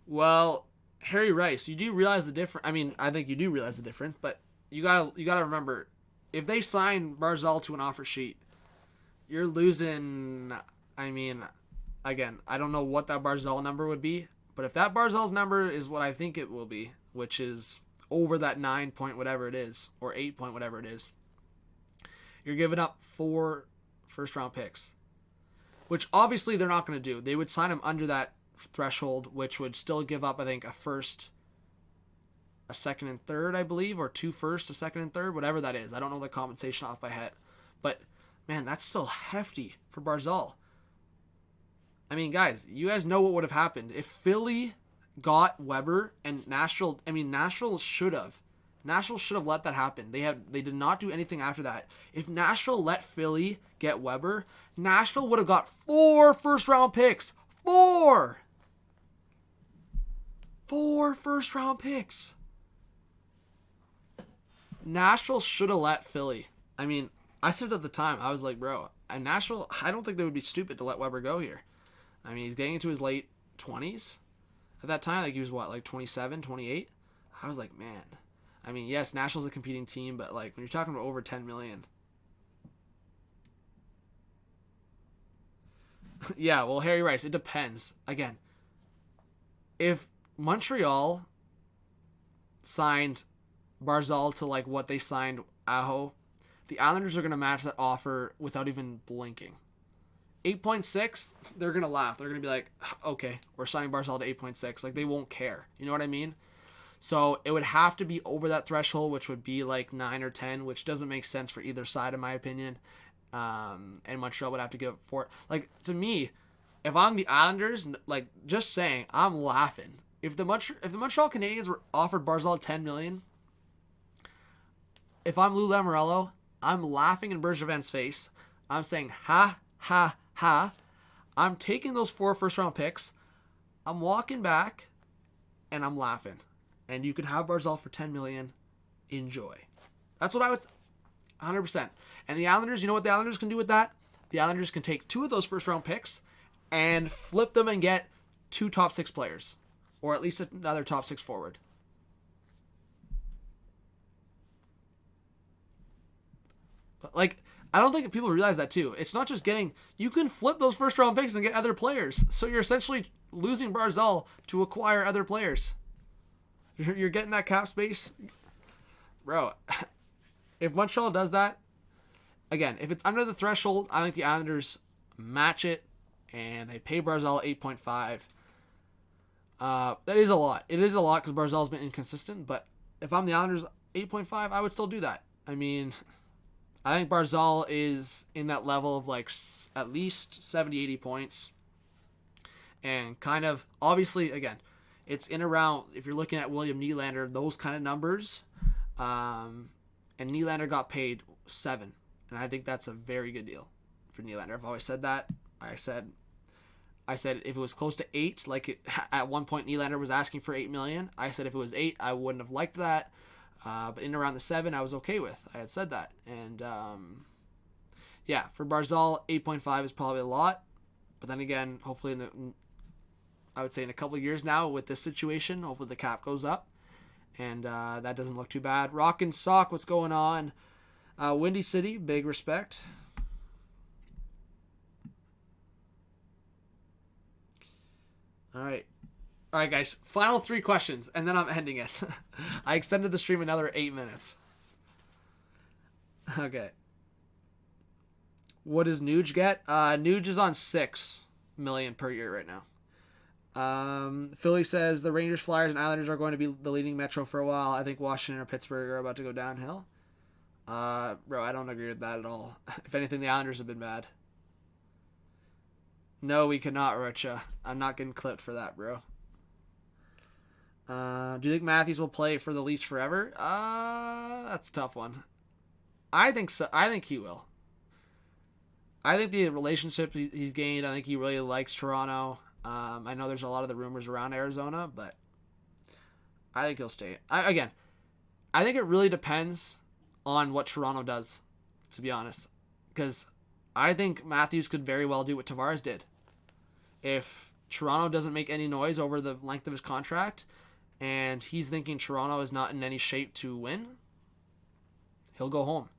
Well, Harry Rice, you do realize the difference. I mean, I think you do realize the difference, but you gotta remember, if they sign Barzal to an offer sheet, you're losing. I mean, again, I don't know what that Barzal number would be, but if that Barzal's number is what I think it will be, which is over that 9 point whatever it is, or 8 point whatever it is, you're giving up 4 first round picks, which obviously they're not going to do. They would sign him under that threshold, which would still give up, I think, a first, a second and third, I believe, or 2 firsts, a second and third, whatever that is. I don't know the compensation off by head, but man, that's still hefty for Barzal. I mean, guys, you guys know what would have happened if Philly got Weber and Nashville. I mean, Nashville should have let that happen. They did not do anything after that. If Nashville let Philly get Weber, Nashville would have got 4 first round picks. 4 first round picks. Nashville should have let Philly. I mean, I said at the time, I was like, bro, and Nashville, I don't think they would be stupid to let Weber go here. I mean, he's getting into his late 20s. At that time, like, he was what, like 27, 28? I was like, man. I mean, yes, Nashville's a competing team, but like when you're talking about over 10 million. Yeah, well, Harry Rice, it depends. Again, if Montreal signed Barzal to like what they signed Aho, the Islanders are going to match that offer without even blinking. 8.6, they're going to laugh. They're going to be like, okay, we're signing Barzal to 8.6. Like, they won't care. You know what I mean? So it would have to be over that threshold, which would be like 9 or 10, which doesn't make sense for either side, in my opinion. And Montreal would have to give for it. Like, to me, if I'm the Islanders, like, just saying, I'm laughing. If the Montreal Canadiens were offered Barzal $10 million, if I'm Lou Lamoriello, I'm laughing in Bergevin's face. I'm saying, ha, ha, ha. I'm taking those 4 first-round picks. I'm walking back, and I'm laughing. And you can have Barzal for $10 million. Enjoy. That's what I would... 100%. And the Islanders, you know what the Islanders can do with that? The Islanders can take 2 of those first-round picks and flip them and get 2 top 6 players. Or at least another top 6 forward. Like, I don't think people realize that too. It's not just getting... You can flip those first-round picks and get other players. So you're essentially losing Barzal to acquire other players. You're getting that cap space. Bro, if Montreal does that, again, if it's under the threshold, I think the Islanders match it and they pay Barzal 8.5. That is a lot. It is a lot because Barzal's been inconsistent, but if I'm the Islanders, 8.5, I would still do that. I mean, I think Barzal is in that level of like at least 70, 80 points. And kind of, obviously, again, it's in around, if you're looking at William Nylander, those kind of numbers. And Nylander got paid 7. And I think that's a very good deal for Nylander. I've always said that. I said if it was close to 8, like at one point Nylander was asking for $8 million. I said if it was 8, I wouldn't have liked that. But in around the 7, I was okay with. I had said that. And yeah, for Barzal, 8.5 is probably a lot. But then again, hopefully I would say in a couple of years now with this situation, hopefully the cap goes up. And that doesn't look too bad. Rock and Sock, what's going on? Windy City, big respect. All right, guys. Final 3 questions, and then I'm ending it. I extended the stream another 8 minutes. Okay. What does Nuge get? Nuge is on $6 million per year right now. Philly says the Rangers, Flyers, and Islanders are going to be the leading metro for a while. I think Washington or Pittsburgh are about to go downhill. Bro, I don't agree with that at all. If anything, the Islanders have been bad. No, we cannot, Rocha. I'm not getting clipped for that, bro. Do you think Matthews will play for the Leafs forever? That's a tough one. I think so. I think he will. I think the relationship he's gained, I think he really likes Toronto. I know there's a lot of the rumors around Arizona, but I think he'll stay. I think it really depends on what Toronto does, to be honest. Because I think Matthews could very well do what Tavares did. If Toronto doesn't make any noise over the length of his contract, and he's thinking Toronto is not in any shape to win, he'll go home.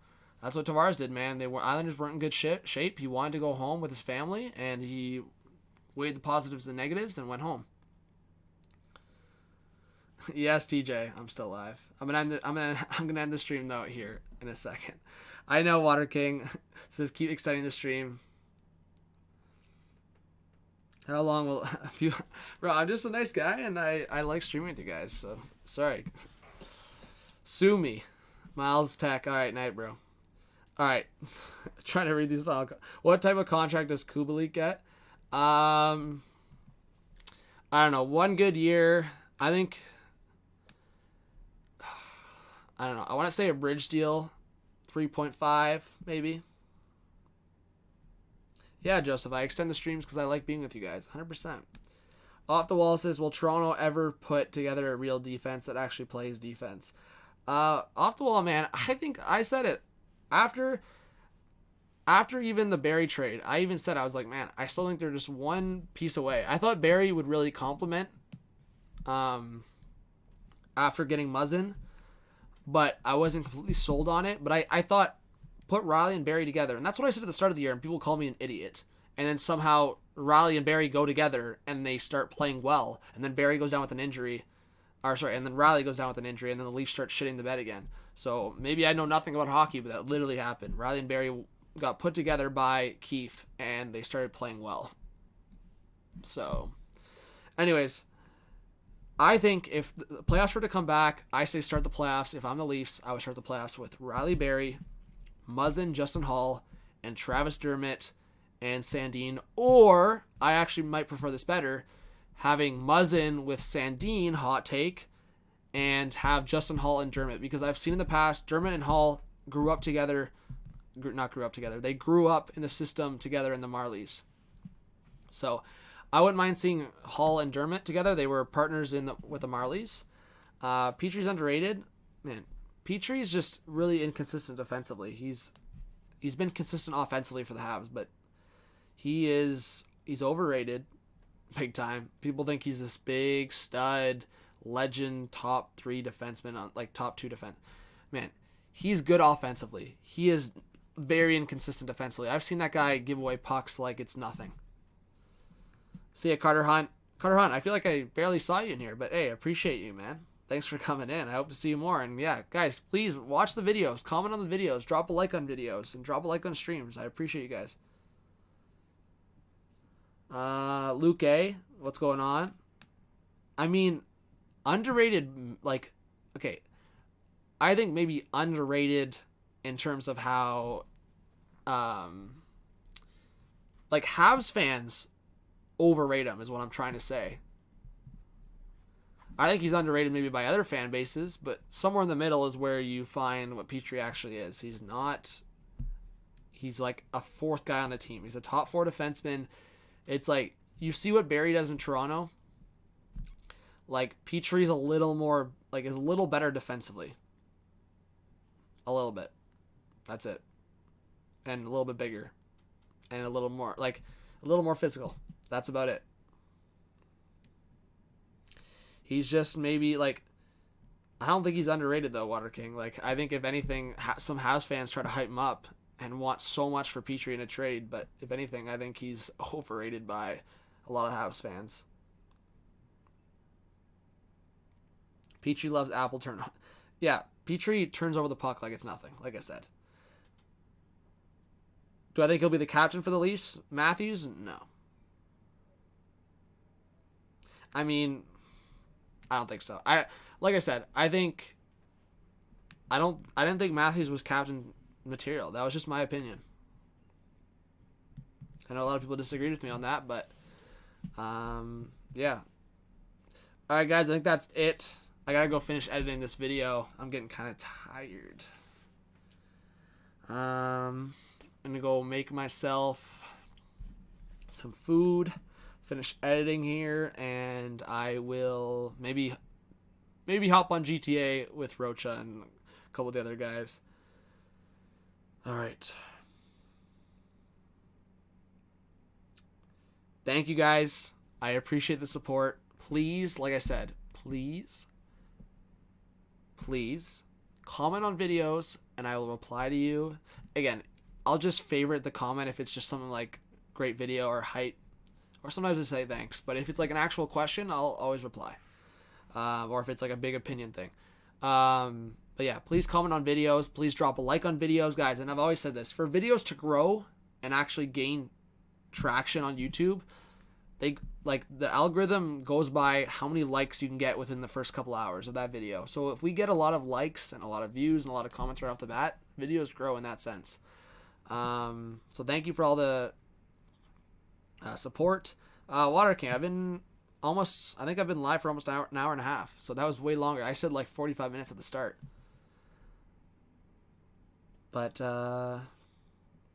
That's what Tavares did, man. Islanders weren't in good shape. He wanted to go home with his family, and he weighed the positives and negatives and went home. Yes, TJ, I'm still alive. I'm gonna end the stream though here in a second. I know Water King says keep extending the stream. How long will bro? I'm just a nice guy and I like streaming with you guys. So sorry. Sue me, Miles Tech. All right, night, bro. All right, trying to read these files. What type of contract does Kubalik get? I don't know. 1 good year. I think. I don't know. I want to say a bridge deal. 3.5 maybe. Yeah, Joseph. I extend the streams because I like being with you guys. 100%. Off the Wall says, will Toronto ever put together a real defense that actually plays defense? Off the Wall, man. I think I said it. After even the Barrie trade, I even said, I was like, man, I still think they're just one piece away. I thought Barrie would really complement after getting Muzzin, but I wasn't completely sold on it. But I thought, put Riley and Barrie together. And that's what I said at the start of the year, and people call me an idiot. And then somehow Riley and Barrie go together, and they start playing well. And then Barrie goes down with an injury. And then Riley goes down with an injury, and then the Leafs start shitting the bed again. So maybe I know nothing about hockey, but that literally happened. Riley and Barry got put together by Keefe, and they started playing well. So, anyways, I think if the playoffs were to come back, I say start the playoffs. If I'm the Leafs, I would start the playoffs with Riley Barry, Muzzin, Justin Hall, and Travis Dermott and Sandin. Or, I actually might prefer this better, having Muzzin with Sandin, hot take, and have Justin Hall and Dermott. Because I've seen in the past, Dermott and Hall they grew up in the system together in the Marlies. So, I wouldn't mind seeing Hall and Dermott together. They were partners with the Marlies. Petry's underrated. Man, Petry's just really inconsistent defensively. He's been consistent offensively for the Habs, but he's overrated big time. People think he's this big stud, legend, top 3 defenseman, top 2 defense. Man, he's good offensively. He is very inconsistent defensively. I've seen that guy give away pucks like it's nothing. See ya, Carter Hunt. Carter Hunt, I feel like I barely saw you in here, but hey, I appreciate you, man. Thanks for coming in. I hope to see you more. And yeah, guys, please watch the videos, comment on the videos, drop a like on videos, and drop a like on streams. I appreciate you guys. Luke A, what's going on? I mean, underrated, okay, I think maybe underrated in terms of how, Habs fans overrate him is what I'm trying to say. I think he's underrated maybe by other fan bases, but somewhere in the middle is where you find what Petry actually is. He's like a 4th guy on the team. He's a top 4 defenseman. It's like, you see what Barry does in Toronto? Like, Petry's a little more, is a little better defensively. A little bit. That's it. And a little bit bigger. And a little more physical. That's about it. He's just maybe, I don't think he's underrated, though, Water King. I think, if anything, some Habs fans try to hype him up and want so much for Petry in a trade, but if anything, I think he's overrated by a lot of Habs fans. Petry loves apple turn. Yeah, Petry turns over the puck like it's nothing, like I said. Do I think he'll be the captain for the Leafs? Matthews? No. I mean, I don't think so. I didn't think Matthews was captain material. That was just my opinion. I know a lot of people disagreed with me on that, but yeah. All right, guys, I think that's it. I gotta go finish editing this video. I'm getting kind of tired. I'm gonna go make myself some food, finish editing here, and I will maybe hop on GTA with Rocha and a couple of the other guys. All right. Thank you, guys. I appreciate the support. Please, like I said, please comment on videos, and I will reply to you. Again, I'll just favorite the comment if it's just something like great video or height, or sometimes I say thanks. But if it's like an actual question, I'll always reply. Or if it's like a big opinion thing. But yeah, please comment on videos. Please drop a like on videos, guys. And I've always said this, for videos to grow and actually gain traction on YouTube, the algorithm goes by how many likes you can get within the first couple hours of that video. So if we get a lot of likes and a lot of views and a lot of comments right off the bat, videos grow in that sense. So thank you for all the support. Water King, I've been live for almost an hour and a half. So that was way longer. I said 45 minutes at the start. But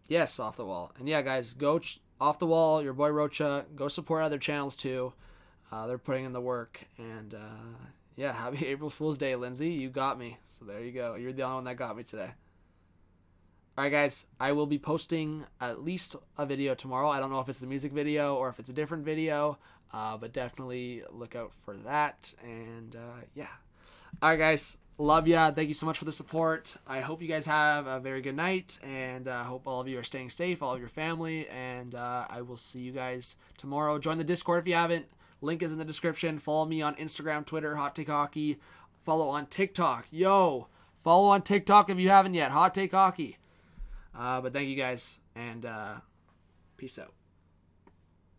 yes, Off the Wall. And yeah, guys, go Off the Wall, your boy Rocha. Go support other channels too. They're putting in the work. And yeah, happy April Fool's Day, Lindsay. You got me. So there you go. You're the only one that got me today. All right, guys, I will be posting at least a video tomorrow. I don't know if it's the music video or if it's a different video, but definitely look out for that. And yeah. All right, guys, love ya. Thank you so much for the support. I hope you guys have a very good night, and I hope all of you are staying safe, all of your family, and I will see you guys tomorrow. Join the Discord if you haven't. Link is in the description. Follow me on Instagram, Twitter, Hot Take Hockey. Follow on TikTok. Follow on TikTok if you haven't yet. Hot Take Hockey. But thank you guys, and peace out.